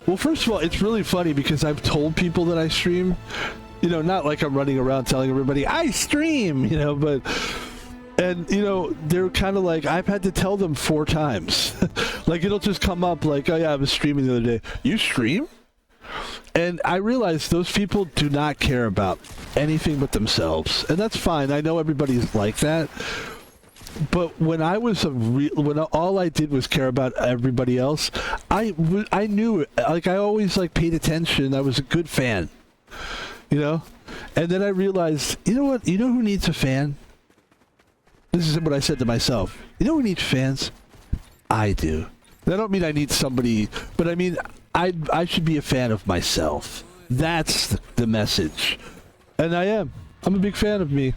well, first of all, it's really funny because I've told people that I stream, You know, not like I'm running around telling everybody I stream, you know, but and you know, they're kind of like, I've had to tell them 4 times. Like it'll just come up like, oh yeah, I was streaming the other day. You stream? And I realize those people do not care about anything but themselves, and that's fine. I know everybody's like that. But when I was when all I did was care about everybody else, I knew it. Like I always like paid attention. I was a good fan, you know. And then I realized, you know what? You know who needs a fan? This is what I said to myself. You know who needs fans? I do. And I don't mean I need somebody, but I mean I should be a fan of myself. That's the message. And I am. I'm a big fan of me.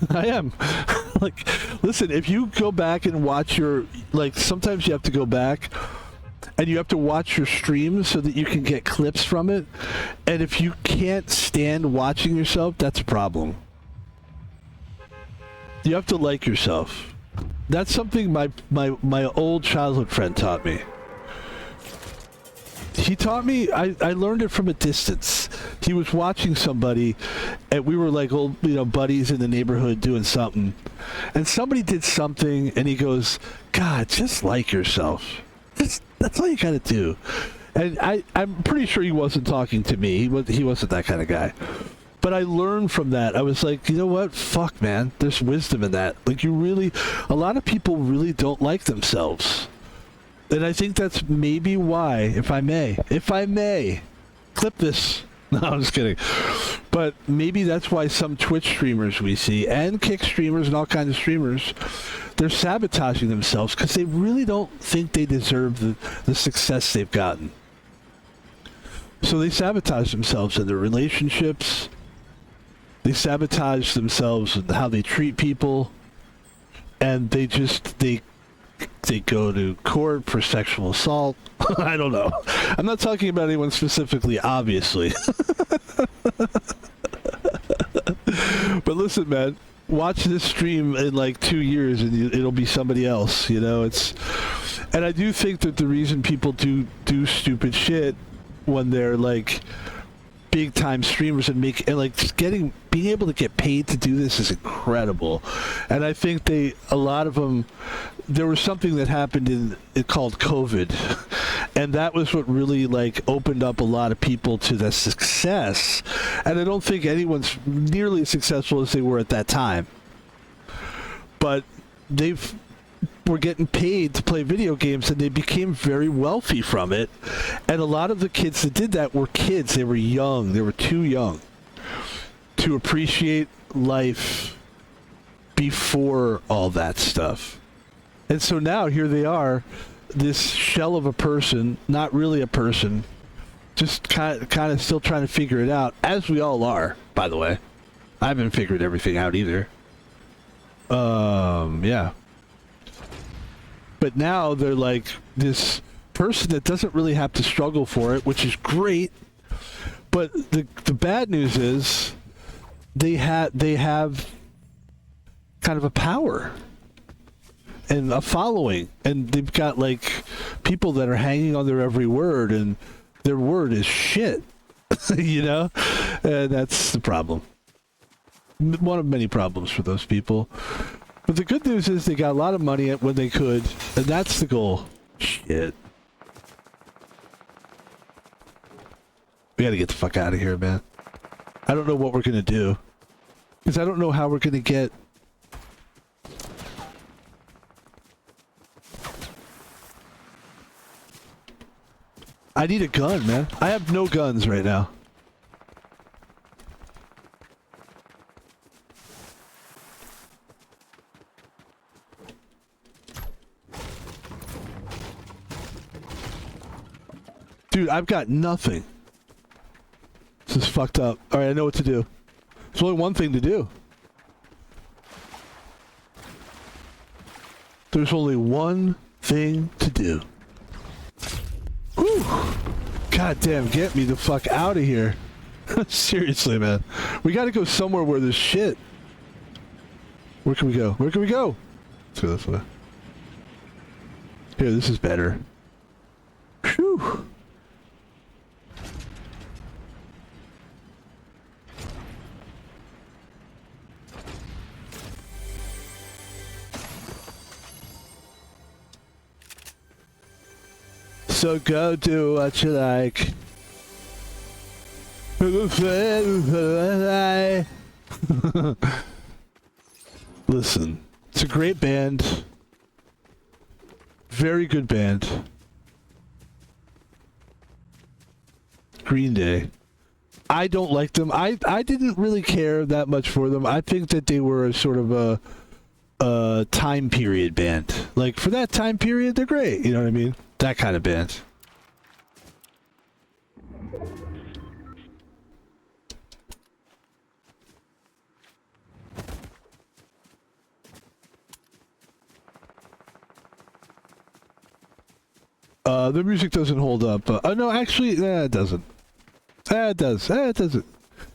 I am. Like, listen, if you go back and watch your, like, sometimes you have to go back and you have to watch your streams so that you can get clips from it. And if you can't stand watching yourself, that's a problem. You have to like yourself. That's something my old childhood friend taught me. He taught me, I learned it from a distance. He was watching somebody, and we were like old, you know, buddies in the neighborhood doing something. And somebody did something, and he goes, God, just like yourself. That's all you gotta do. And I'm pretty sure he wasn't talking to me. He wasn't that kind of guy. But I learned from that. I was like, you know what? Fuck, man. There's wisdom in that. Like, a lot of people really don't like themselves. And I think that's maybe why, if I may, clip this. No, I'm just kidding. But maybe that's why some Twitch streamers we see, and Kick streamers and all kinds of streamers, they're sabotaging themselves because they really don't think they deserve the success they've gotten. So they sabotage themselves in their relationships. They sabotage themselves in how they treat people. And they go to court for sexual assault. I don't know. I'm not talking about anyone specifically, obviously. But listen, man, watch this stream in like 2 years and it'll be somebody else, you know? And I do think that the reason people do stupid shit when they're like big time streamers and being able to get paid to do this is incredible. And I think a lot of them, there was something that happened called COVID, and that was what really like opened up a lot of people to the success. And I don't think anyone's nearly as successful as they were at that time, but were getting paid to play video games, and they became very wealthy from it. And a lot of the kids that did that were kids. They were young. They were too young to appreciate life before all that stuff. And so now here they are, this shell of a person, not really a person, just kind of still trying to figure it out, as we all are, by the way. I haven't figured everything out either. Yeah. But now they're like this person that doesn't really have to struggle for it, which is great. But the bad news is they have kind of a power and a following, and they've got like people that are hanging on their every word, and their word is shit. You know? And that's the problem. One of many problems for those people. But the good news is they got a lot of money when they could, and that's the goal. Shit. We gotta get the fuck out of here, man. I don't know what we're gonna do. Because I don't know how we're gonna get... I need a gun, man. I have no guns right now. Dude, I've got nothing. This is fucked up. Alright, I know what to do. There's only one thing to do. There's only one thing to do. Whew. God damn, get me the fuck out of here. Seriously, man. We gotta go somewhere where there's shit. Where can we go? Where can we go? Let's go this way. Here, this is better. Whew. So go do what you like. Listen, it's a great band. Very good band. Green Day. I don't like them. I didn't really care that much for them. I think that they were a sort of a time period band. Like, for that time period, they're great. You know what I mean? That kind of band. Their music doesn't hold up. Oh, no, actually, it doesn't. It does. It doesn't.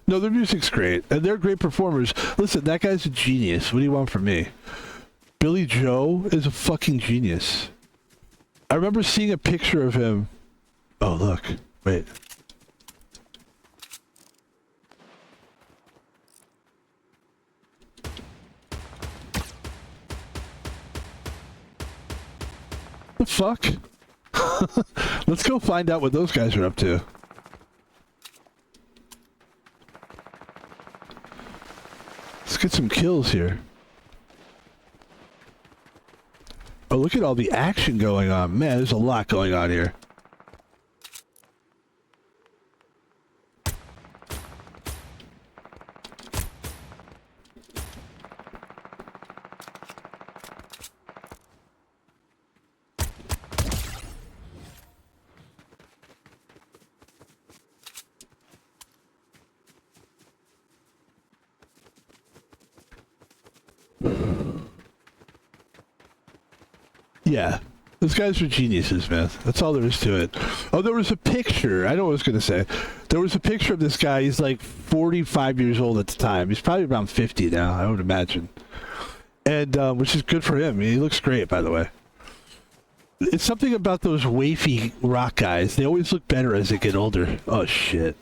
No, their music's great. And they're great performers. Listen, that guy's a genius. What do you want from me? Billy Joe is a fucking genius. I remember seeing a picture of him. Oh, look. Wait. The fuck? Let's go find out what those guys are up to. Let's get some kills here. Oh, look at all the action going on. Man, there's a lot going on here. Yeah, those guys are geniuses, man. That's all there is to it. Oh, there was a picture. I know what I was going to say. There was a picture of this guy. He's like 45 years old at the time. He's probably around 50 now, I would imagine. And, which is good for him. He looks great, by the way. It's something about those wafy rock guys. They always look better as they get older. Oh, shit.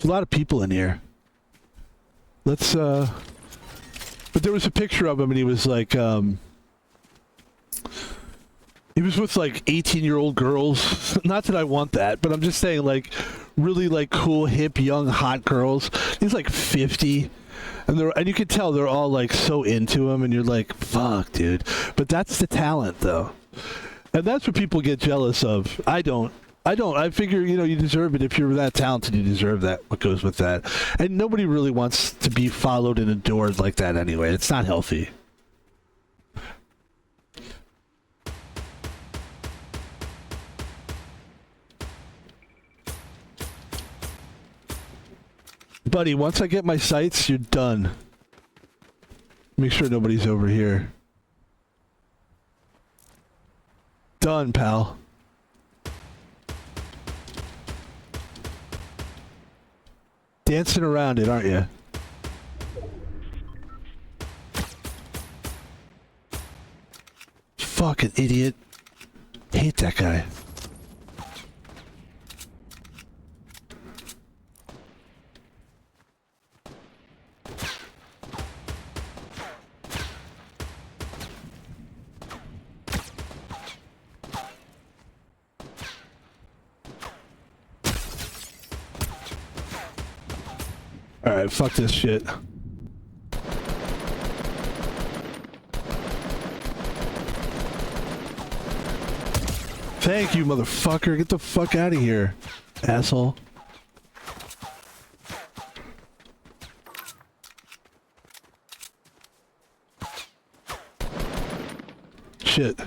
There's a lot of people in here. Let's, but there was a picture of him and he was like, he was with like 18-year-old girls. Not that I want that, but I'm just saying like really like cool, hip, young, hot girls. He's like 50. And you can tell they're all like so into him and you're like, fuck, dude. But that's the talent though. And that's what people get jealous of. I don't. I figure, you know, you deserve it. If you're that talented, you deserve that, what goes with that. And nobody really wants to be followed and adored like that anyway. It's not healthy. Buddy, once I get my sights, you're done. Make sure nobody's over here. Done, pal. Dancing around it, aren't you? Fucking idiot. Hate that guy. Alright, fuck this shit. Thank you, motherfucker. Get the fuck out of here, asshole. Shit.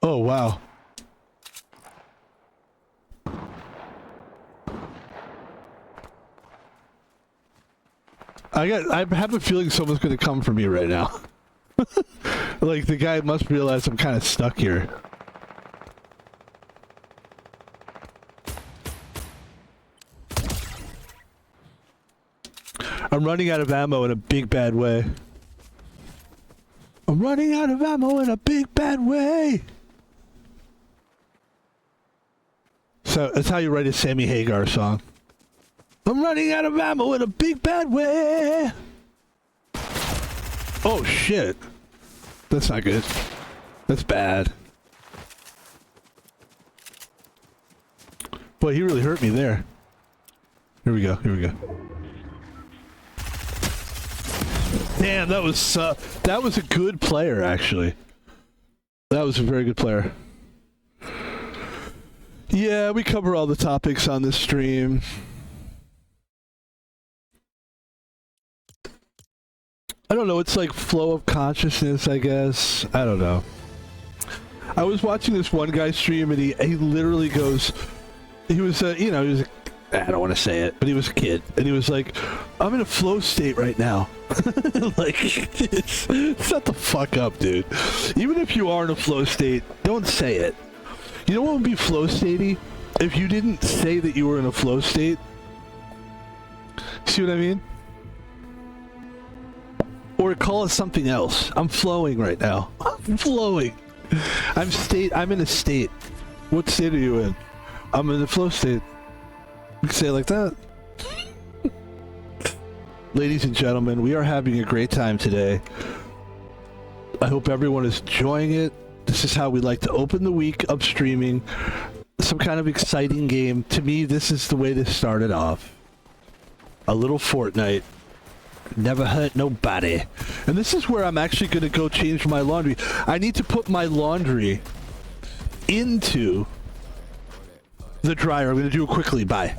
Oh, wow. I have a feeling someone's going to come for me right now. Like, the guy must realize I'm kind of stuck here. I'm running out of ammo in a big bad way. I'm running out of ammo in a big bad way. So that's how you write a Sammy Hagar song. I'm running out of ammo in a big bad way. Oh shit. That's not good. That's bad. Boy, he really hurt me there. Here we go, here we go. Damn, that was a good player, actually. That was a very good player. Yeah, we cover all the topics on this stream. I don't know, it's like flow of consciousness, I guess. I don't know. I was watching this one guy stream and he literally goes, he was, you know, he was I don't want to say it, but he was a kid, and he was like, I'm in a flow state right now. Like, shut the fuck up, dude. Even if you are in a flow state, don't say it. You know what would be flow statey? If you didn't say that you were in a flow state. See what I mean? Or call it something else. I'm flowing right now. I'm flowing. I'm in a state. What state are you in? I'm in a flow state. You can say it like that. Ladies and gentlemen, we are having a great time today. I hope everyone is enjoying it. This is how we like to open the week of streaming. Some kind of exciting game. To me, this is the way this started off. A little Fortnite. Never hurt nobody. And this is where I'm actually going to go change my laundry. I need to put my laundry into the dryer. I'm going to do it quickly. Bye.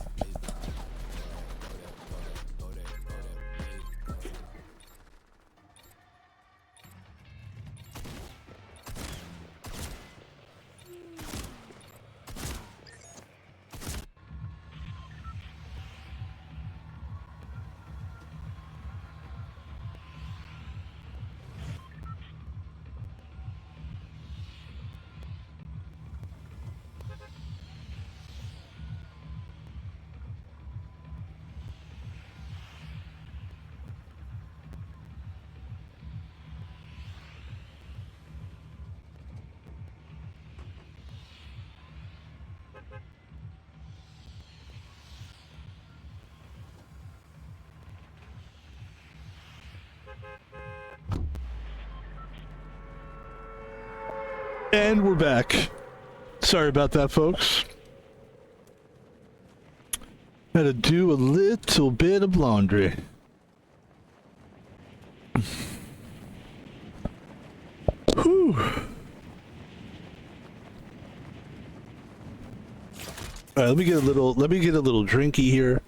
And we're back. Sorry about that, folks. Had to do a little bit of laundry. Whew. All right, let me get a little drinky here.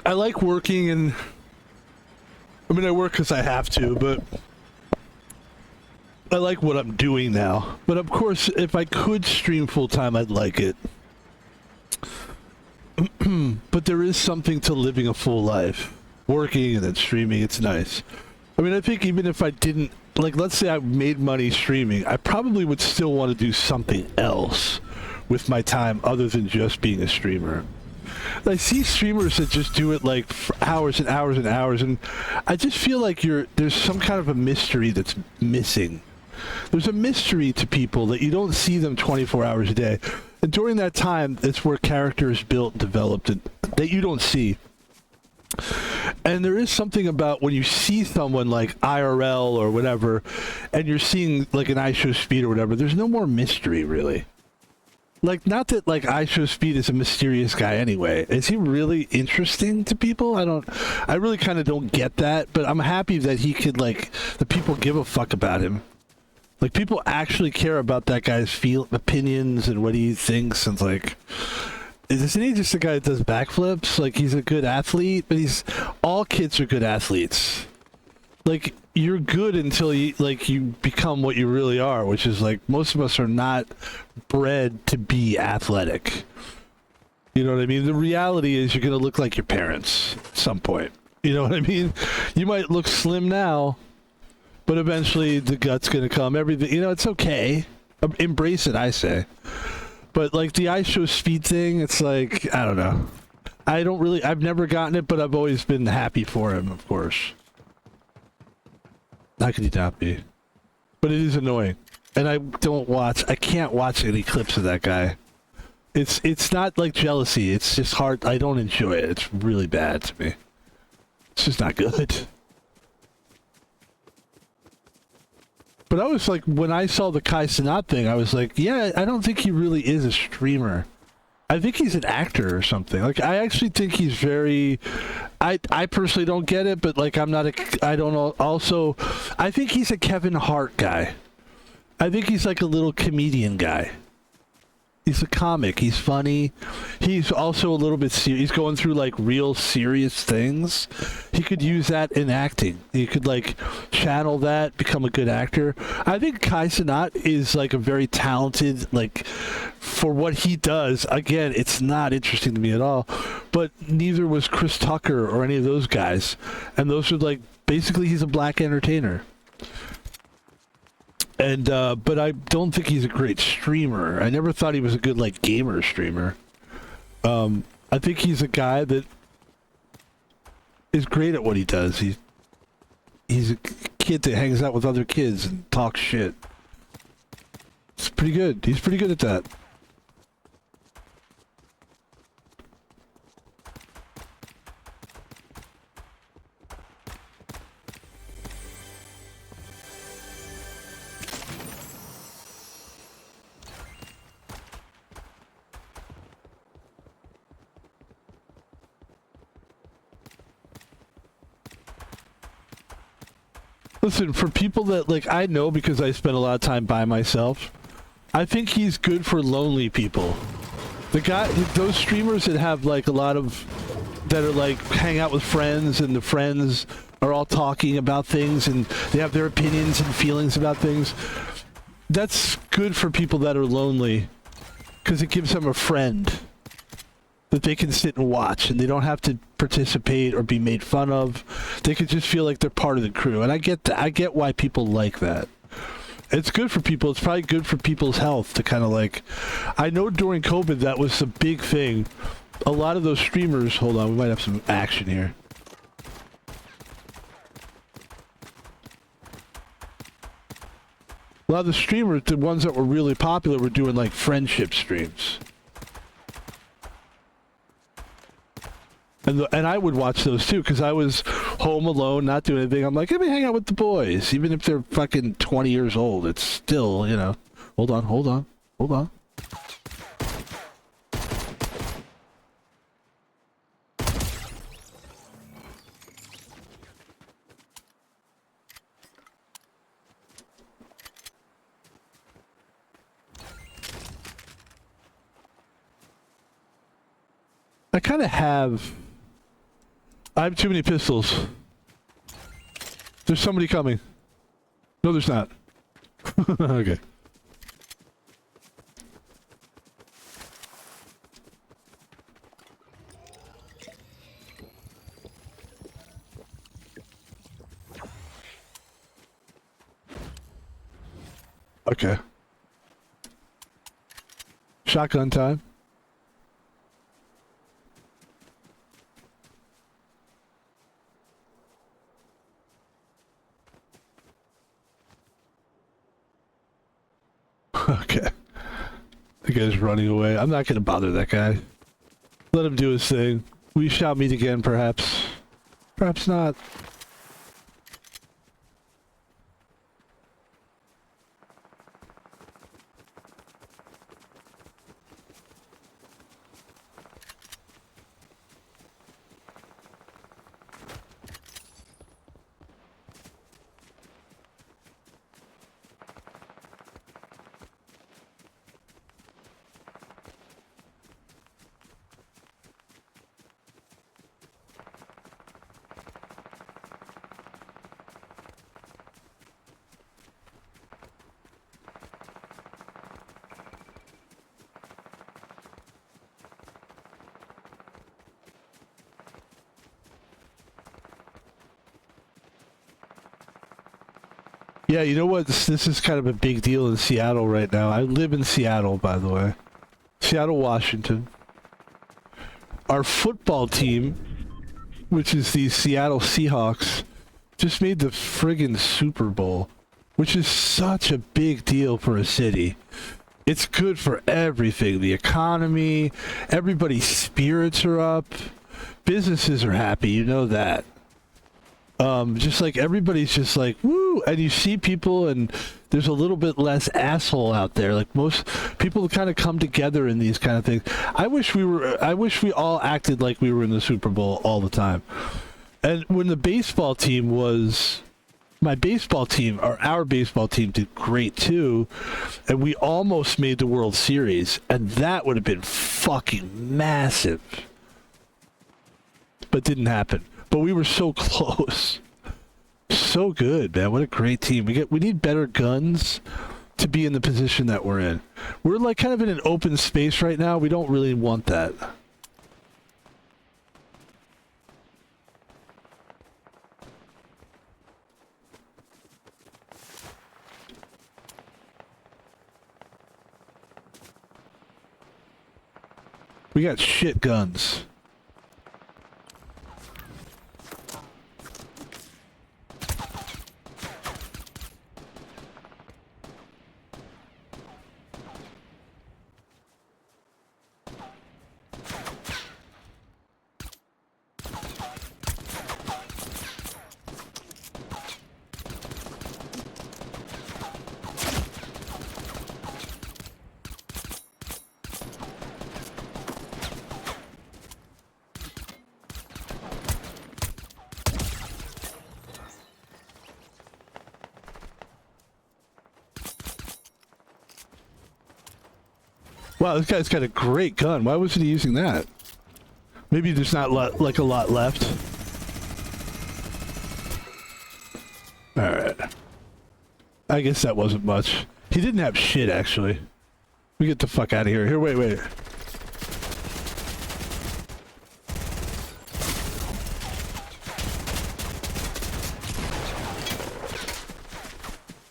I like working, and I mean, I work because I have to, but I like what I'm doing now. But of course, if I could stream full-time, I'd like it. But there is something to living a full life. Working and then streaming, it's nice. I mean, I think even if I didn't, like, let's say I made money streaming, I probably would still want to do something else with my time other than just being a streamer. I see streamers that just do it like for hours and hours and hours, and I just feel like there's some kind of a mystery that's missing. There's a mystery to people that you don't see them 24 hours a day. And during that time, it's where character is built and developed and that you don't see. And there is something about when you see someone like IRL or whatever, and you're seeing like an IShowSpeed or whatever, there's no more mystery, really. Like, not that, like, IShowSpeed is a mysterious guy anyway. Is he really interesting to people? I really kind of don't get that, but I'm happy that he could, like, the people give a fuck about him. Like, people actually care about that guy's opinions and what he thinks, and, like, isn't he just a guy that does backflips? Like, he's a good athlete, but all kids are good athletes. Like, you're good until you become what you really are, which is like most of us are not bred to be athletic. You know what I mean? The reality is you're going to look like your parents at some point. You know what I mean? You might look slim now, But eventually the gut's gonna come. Everything, it's okay. Embrace it, I say. But like the I show speed thing, it's like, I don't know. I've never gotten it, but I've always been happy for him, of course. How could he not be? But it is annoying. And I can't watch any clips of that guy. It's not like jealousy, it's just hard. I don't enjoy it. It's really bad to me. It's just not good. But I was like, when I saw the Kai Cenat thing, I was like, yeah, I don't think he really is a streamer. I think he's an actor or something. Like, I actually think he's very... I personally don't get it, but like, I don't know. Also, I think he's a Kevin Hart guy. I think he's like a little comedian guy. He's a comic. He's funny. He's also a little bit serious. He's going through like real serious things. He could use that in acting. He could like channel that, become a good actor. I think Kai Cenat is like a very talented, like for what he does. Again, it's not interesting to me at all, but neither was Chris Tucker or any of those guys. And those are like, basically he's a black entertainer. And, but I don't think he's a great streamer. I never thought he was a good, like, gamer streamer. I think he's a guy that is great at what he does. He's a kid that hangs out with other kids and talks shit. It's pretty good. He's pretty good at that. Listen, for people that, like, I know because I spend a lot of time by myself, I think he's good for lonely people. Those streamers that have, like, a lot of, that are, like, hang out with friends and the friends are all talking about things and they have their opinions and feelings about things, that's good for people that are lonely because it gives them a friend that they can sit and watch, and they don't have to participate or be made fun of. They could just feel like they're part of the crew, and I get that. I get why people like that. It's good for people. It's probably good for people's health to kind of like... I know during COVID that was a big thing. A lot of those streamers... Hold on, we might have some action here. A lot of the streamers, the ones that were really popular, were doing like friendship streams. And I would watch those too, because I was home alone, not doing anything. I'm like, let me hang out with the boys. Even if they're fucking 20 years old, it's still, you know. Hold on. I kind of have... I have too many pistols. There's somebody coming. No, there's not. Okay. Okay. Shotgun time. Okay. The guy's running away. I'm not going to bother that guy. Let him do his thing. We shall meet again, perhaps. Perhaps not. Yeah, you know what? This is kind of a big deal in Seattle right now. I live in Seattle, by the way. Seattle, Washington. Our football team, which is the Seattle Seahawks, just made the friggin' Super Bowl, which is such a big deal for a city. It's good for everything. The economy, everybody's spirits are up. Businesses are happy, you know that. Just like everybody's just like, woo, and you see people and there's a little bit less asshole out there. Like most people kind of come together in these kind of things. I wish we all acted like we were in the Super Bowl all the time. And when the baseball team was, our baseball team did great too. And we almost made the World Series, and that would have been fucking massive. But didn't happen. But we were so close. So good, man. What a great team. We need better guns to be in the position that we're in. We're like kind of in an open space right now. We don't really want that. We got shit guns. Wow, this guy's got a great gun. Why wasn't he using that? Maybe there's not like a lot left. Alright. I guess that wasn't much. He didn't have shit, actually. We get the fuck out of here. Here, wait.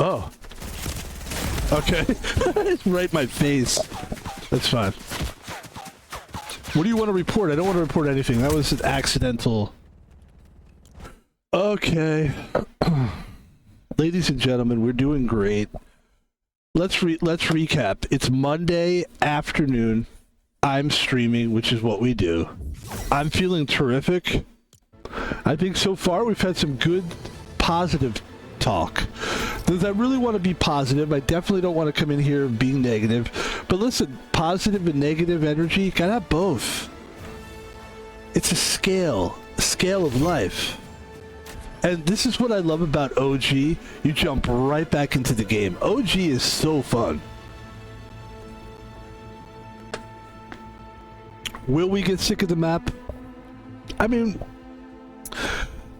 Oh. Okay. It's right in my face. That's fine. What do you want to report? I don't want to report anything. That was an accidental. Okay. Ladies and gentlemen, we're doing great. Let's recap. It's Monday afternoon. I'm streaming, which is what we do. I'm feeling terrific. I think so far we've had some good, positive talk. Does I really want to be positive? I definitely don't want to come in here being negative. But listen, positive and negative energy, you gotta have both. It's a scale of life. And this is what I love about OG. You jump right back into the game. OG is so fun. Will we get sick of the map? I mean,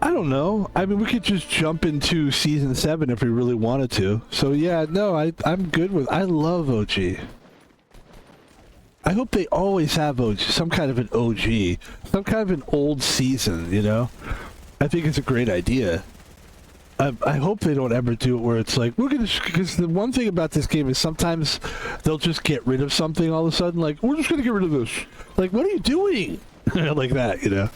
I don't know. I mean, we could just jump into Season 7 if we really wanted to. So yeah, no, I'm good with... I love OG. I hope they always have OG, some kind of an OG. Some kind of an old season, you know? I think it's a great idea. I hope they don't ever do it where it's like, we're gonna... Because the one thing about this game is sometimes they'll just get rid of something all of a sudden. Like, we're just gonna get rid of this. Like, what are you doing? Like that, you know?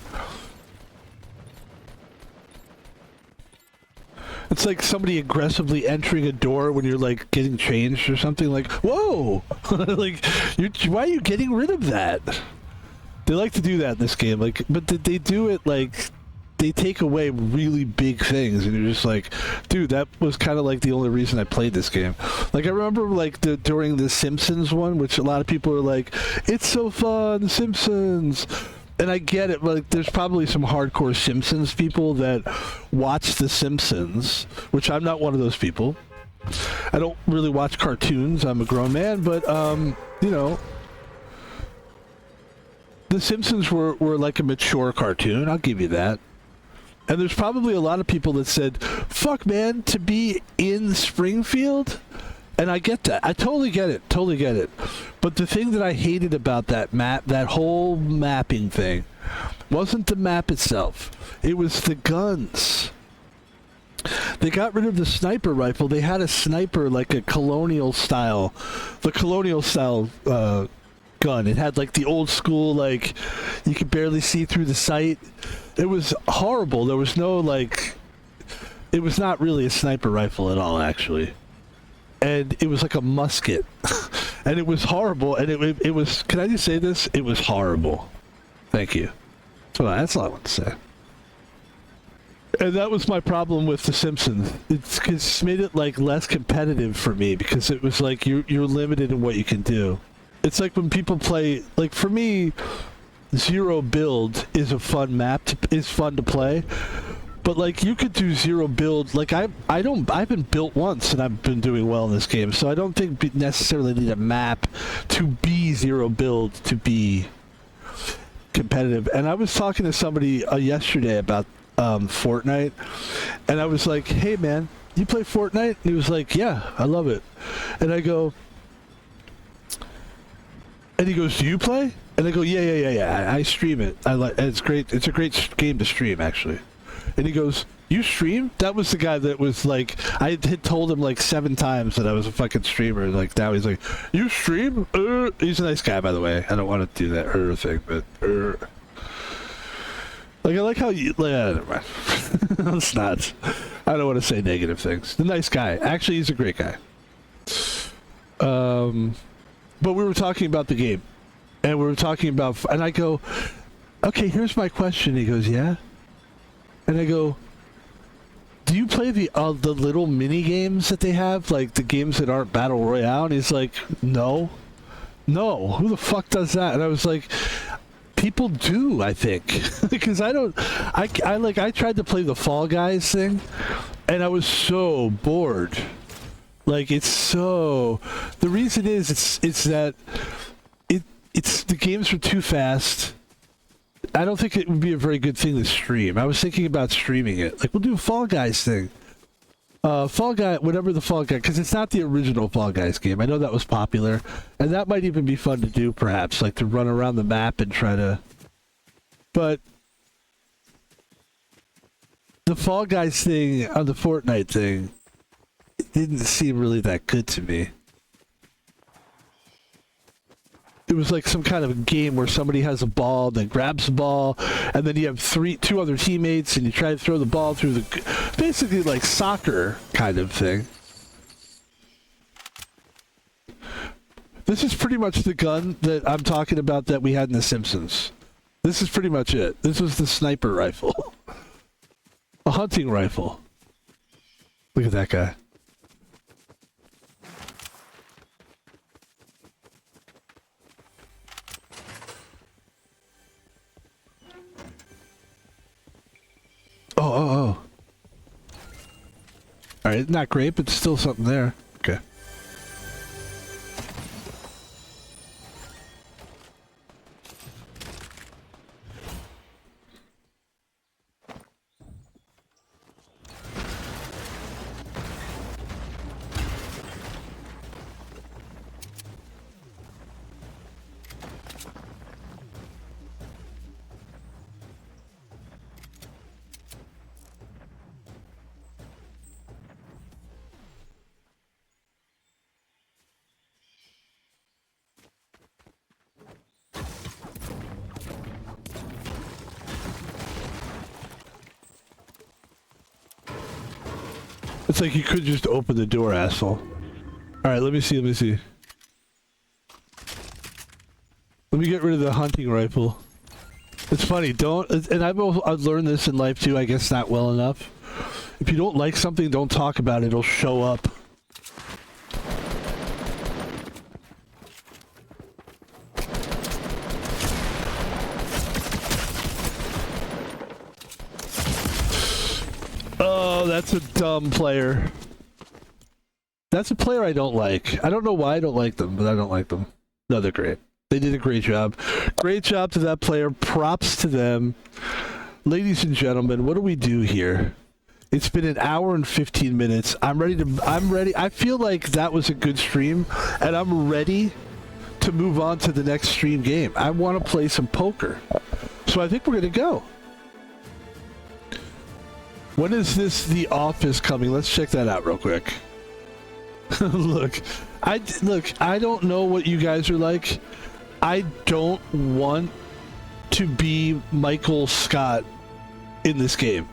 It's like somebody aggressively entering a door when you're like getting changed or something. Like, whoa! Like, why are you getting rid of that? They like to do that in this game. Like, but they do it like they take away really big things, and you're just like, dude, that was kind of like the only reason I played this game. Like, I remember like during the Simpsons one, which a lot of people are like, it's so fun, The Simpsons. And I get it, like, there's probably some hardcore Simpsons people that watch The Simpsons, which I'm not one of those people. I don't really watch cartoons. I'm a grown man, but, you know, The Simpsons were like a mature cartoon. I'll give you that. And there's probably a lot of people that said, fuck, man, to be in Springfield? And I get that. I totally get it. Totally get it. But the thing that I hated about that map, that whole mapping thing, wasn't the map itself. It was the guns. They got rid of the sniper rifle. They had a sniper, like a colonial style, gun. It had like the old school, like you could barely see through the sight. It was horrible. There was no like, it was not really a sniper rifle at all, actually. And it was like a musket. And it was horrible. And it was, can I just say this? It was horrible. Thank you. That's all I want to say. And that was my problem with The Simpsons. It's made it like less competitive for me because it was like you're limited in what you can do. It's like when people play, like for me, Zero Build is a fun is fun to play. But like you could do Zero Build, like I haven't built once and I've been doing well in this game, so I don't think we necessarily need a map to be Zero Build to be competitive. And I was talking to somebody yesterday about Fortnite, and I was like, hey man, you play Fortnite? And he was like, yeah, I love it. And I go, and he goes, do you play? And I go, yeah, I stream it. It's great. It's a great game to stream, actually. And he goes, you stream? That was the guy that was like, I had told him like 7 times that I was a fucking streamer. Like now he's like, you stream? He's a nice guy, by the way. I don't want to do that thing, but like I like how you. Never mind. It's not. I don't want to say negative things. The nice guy. Actually, he's a great guy. But we were talking about the game, and we were talking about, and I go, okay, here's my question. He goes, yeah. And I go, do you play the little mini games that they have, like the games that aren't battle royale? And he's like, no, who the fuck does that? And I was like, people do, I think, because I tried to play the Fall Guys thing, and I was so bored. Like the reason is it's that it's the games are too fast. I don't think it would be a very good thing to stream. I was thinking about streaming it. Like, we'll do a Fall Guys thing. Fall Guy, whatever the Fall Guy, because it's not the original Fall Guys game. I know that was popular, and that might even be fun to do, perhaps, like to run around the map and try to. But the Fall Guys thing on the Fortnite thing, it didn't seem really that good to me. It was like some kind of a game where somebody has a ball, then grabs the ball, and then you have two other teammates, and you try to throw the ball through basically like soccer kind of thing. This is pretty much the gun that I'm talking about that we had in The Simpsons. This is pretty much it. This was the sniper rifle. A hunting rifle. Look at that guy. Oh. Alright, not great, but still something there. Okay. It's like you could just open the door, asshole. Alright, let me see. Let me get rid of the hunting rifle. It's funny, and I've learned this in life too, I guess not well enough. If you don't like something, don't talk about it, it'll show up. Oh, that's a dumb player. That's a player I don't like. I don't know why I don't like them, but I don't like them. No, they're great. They did a great job. Great job to that player. Props to them. Ladies and gentlemen, what do we do here? It's been an hour and 15 minutes. I'm ready. I feel like that was a good stream, and I'm ready to move on to the next stream game. I want to play some poker. So I think we're going to go. When is this The Office coming? Let's check that out real quick. Look, I don't know what you guys are like. I don't want to be Michael Scott in this game.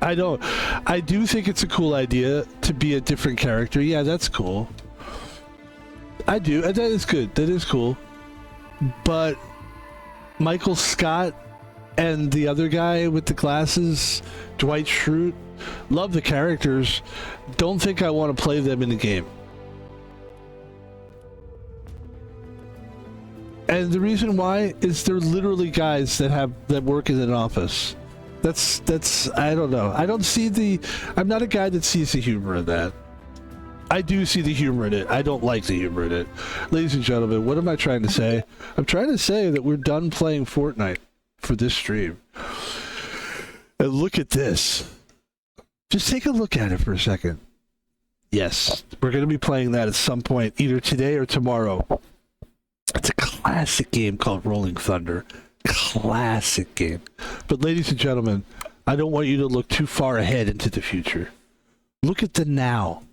I don't. I do think it's a cool idea to be a different character. Yeah, that's cool. I do. That is good. That is cool. But Michael Scott and the other guy with the glasses, Dwight Schrute, love the characters. Don't think I want to play them in the game. And the reason why is they're literally guys that work in an office. That's I don't know. I'm not a guy that sees the humor in that. I do see the humor in it. I don't like the humor in it. Ladies and gentlemen, what am I trying to say? I'm trying to say that we're done playing Fortnite for this stream. And look at this. Just take a look at it for a second. Yes, we're going to be playing that at some point, either today or tomorrow. It's a classic game called Rolling Thunder. Classic game. But ladies and gentlemen, I don't want you to look too far ahead into the future. Look at the now.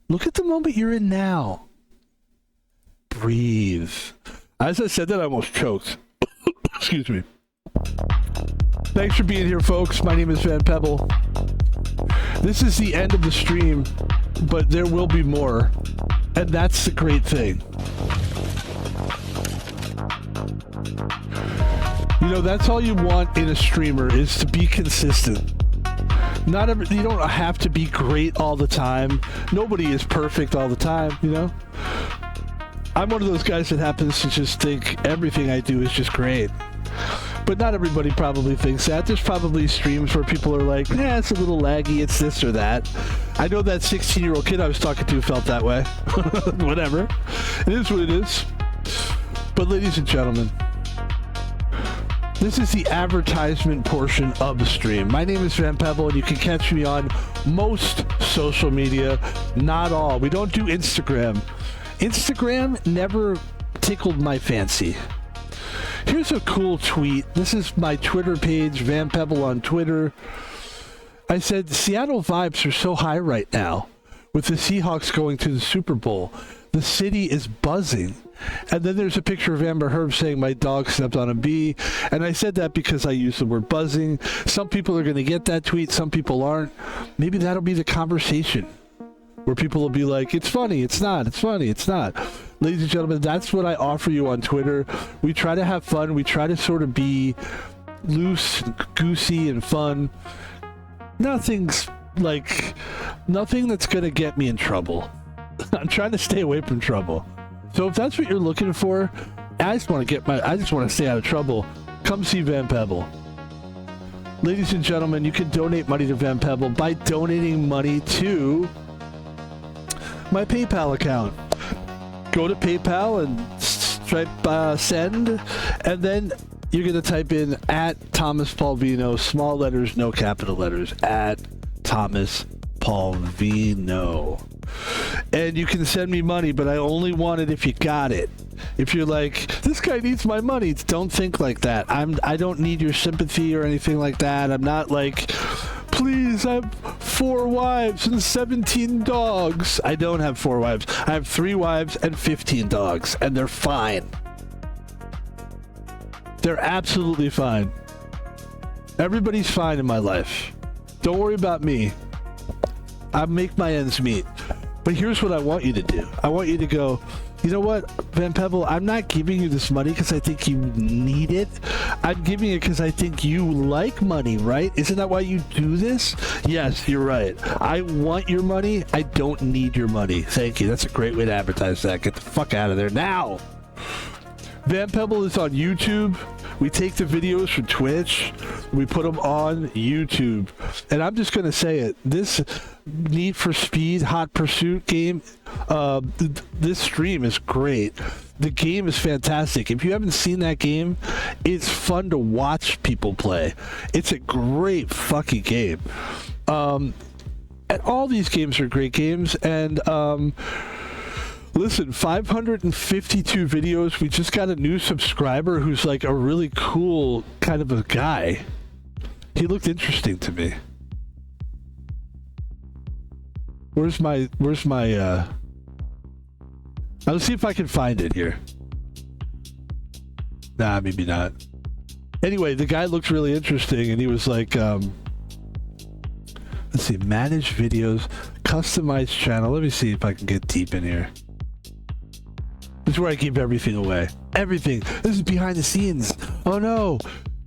Look at the moment you're in now. Breathe. As I said that, I almost choked. Excuse me. Thanks for being here, folks. My name is Van Pebble. This is the end of the stream, but there will be more. And that's the great thing. You know, that's all you want in a streamer, is to be consistent. You don't have to be great all the time. Nobody is perfect all the time, you know? I'm one of those guys that happens to just think everything I do is just great. But not everybody probably thinks that. There's probably streams where people are like, yeah, it's a little laggy, it's this or that. I know that 16-year-old kid I was talking to felt that way. Whatever. It is what it is. But ladies and gentlemen, this is the advertisement portion of the stream. My name is Van Pebble, and you can catch me on most social media. Not all. We don't do Instagram. Instagram never tickled my fancy. Here's a cool tweet. This is my Twitter page, Van Pebble on Twitter. I said, Seattle vibes are so high right now. With the Seahawks going to the Super Bowl, the city is buzzing. And then there's a picture of Amber Heard saying, my dog stepped on a bee. And I said that because I used the word buzzing. Some people are going to get that tweet. Some people aren't. Maybe that'll be the conversation where people will be like, it's funny, it's not, it's funny, it's not. Ladies and gentlemen, that's what I offer you on Twitter. We try to have fun. We try to sort of be loose, goosey, and fun. Nothing that's going to get me in trouble. I'm trying to stay away from trouble. So if that's what you're looking for, I just want to stay out of trouble. Come see Van Pebble. Ladies and gentlemen, you can donate money to Van Pebble by donating money to my PayPal account. Go to PayPal and type send, and then you're going to type in at Thomas Paulvino, small letters, no capital letters, at Thomas Paulvino. And you can send me money, but I only want it if you got it. If you're like, this guy needs my money, don't think like that. I don't need your sympathy or anything like that. I'm not like, please, I have 4 wives and 17 dogs. I don't have 4 wives. I have 3 wives and 15 dogs, and they're fine. They're absolutely fine. Everybody's fine in my life. Don't worry about me. I make my ends meet. But here's what I want you to do. I want you to go, you know what, Van Pebble, I'm not giving you this money because I think you need it. I'm giving it because I think you like money, right? Isn't that why you do this? Yes, you're right. I want your money. I don't need your money. Thank you. That's a great way to advertise that. Get the fuck out of there now. Van Pebble is on YouTube. We take the videos from Twitch. We put them on YouTube. And I'm just going to say it. This Need for Speed Hot Pursuit game, this stream is great. The game is fantastic. If you haven't seen that game, it's fun to watch people play. It's a great fucking game. And all these games are great games. And, listen, 552 videos. We just got a new subscriber who's like a really cool kind of a guy. He looked interesting to me. Where's my let's see if I can find it here. Nah, maybe not. Anyway, the guy looked really interesting, and he was like, let's see, manage videos, customize channel. Let me see if I can get deep in here. This is where I keep everything away. Everything. This is behind the scenes. Oh no,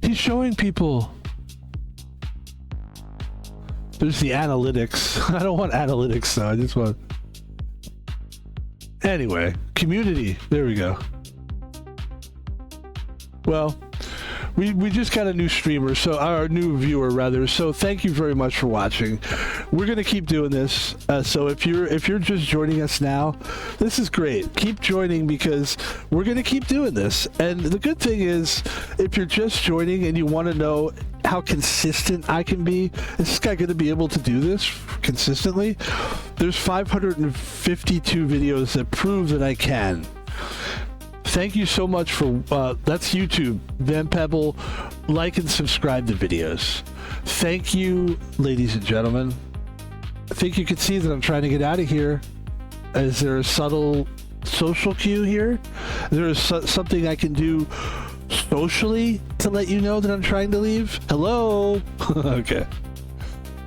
he's showing people. There's the analytics. I don't want analytics though. I just want... Anyway, community. There we go. Well, we just got a new streamer, so our new viewer rather. So thank you very much for watching. We're gonna keep doing this. So if you're just joining us now, this is great. Keep joining because we're gonna keep doing this. And the good thing is, if you're just joining and you want to know how consistent I can be, is this guy gonna be able to do this consistently? There's 552 videos that prove that I can. Thank you so much for, that's YouTube, Van Pebble. Like and subscribe to videos. Thank you, ladies and gentlemen. I think you can see that I'm trying to get out of here. Is there a subtle social cue here? There is something I can do socially to let you know that I'm trying to leave? Hello? Okay.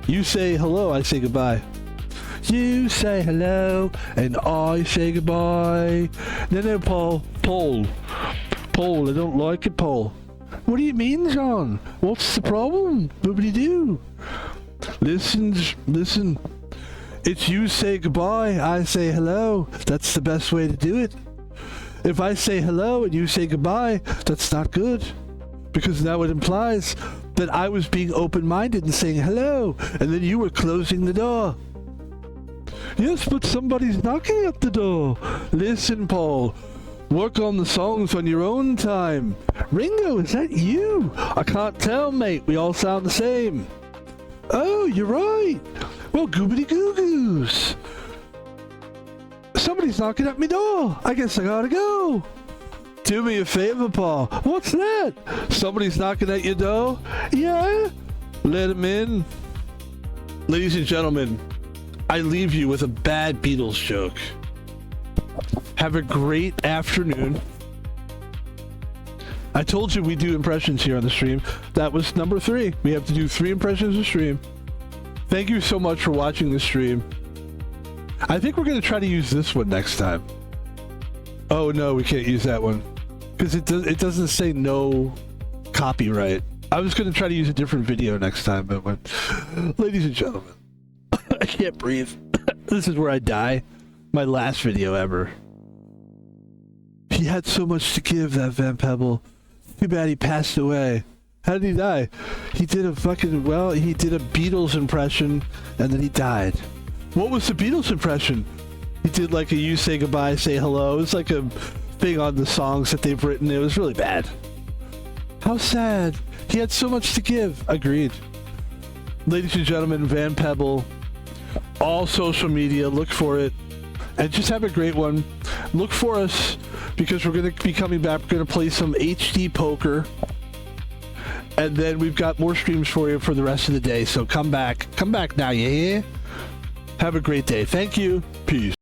You say hello, I say goodbye. You say hello, and I say goodbye. No, Paul. Paul, I don't like it, Paul. What do you mean, John? What's the problem? Nobody do. Listen. It's you say goodbye, I say hello. That's the best way to do it. If I say hello and you say goodbye, that's not good. Because now it implies that I was being open-minded and saying hello, and then you were closing the door. Yes, but somebody's knocking at the door. Listen, Paul. Work on the songs on your own time. Ringo, is that you? I can't tell, mate. We all sound the same. Oh, you're right. Well, goobity goo-goos. Somebody's knocking at my door. I guess I gotta go. Do me a favor, Paul. What's that? Somebody's knocking at your door? Yeah? Let him in. Ladies and gentlemen, I leave you with a bad Beatles joke. Have a great afternoon. I told you we do impressions here on the stream. That was number 3. We have to do 3 impressions a stream. Thank you so much for watching the stream. I think we're going to try to use this one next time. Oh no, we can't use that one. Because it doesn't say no copyright. I was going to try to use a different video next time, but ladies and gentlemen, I can't breathe. This is where I die. My last video ever. He had so much to give, that Van Pebble. Too bad he passed away. How did he die? He did a he did a Beatles impression, and then he died. What was the Beatles impression? He did like a you say goodbye, say hello. It was like a thing on the songs that they've written. It was really bad. How sad. He had so much to give. Agreed. Ladies and gentlemen, Van Pebble. All social media, look for it. And just have a great one. Look for us, because we're going to be coming back. We're going to play some HD poker. And then we've got more streams for you for the rest of the day. So come back. Come back now, yeah? Have a great day. Thank you. Peace.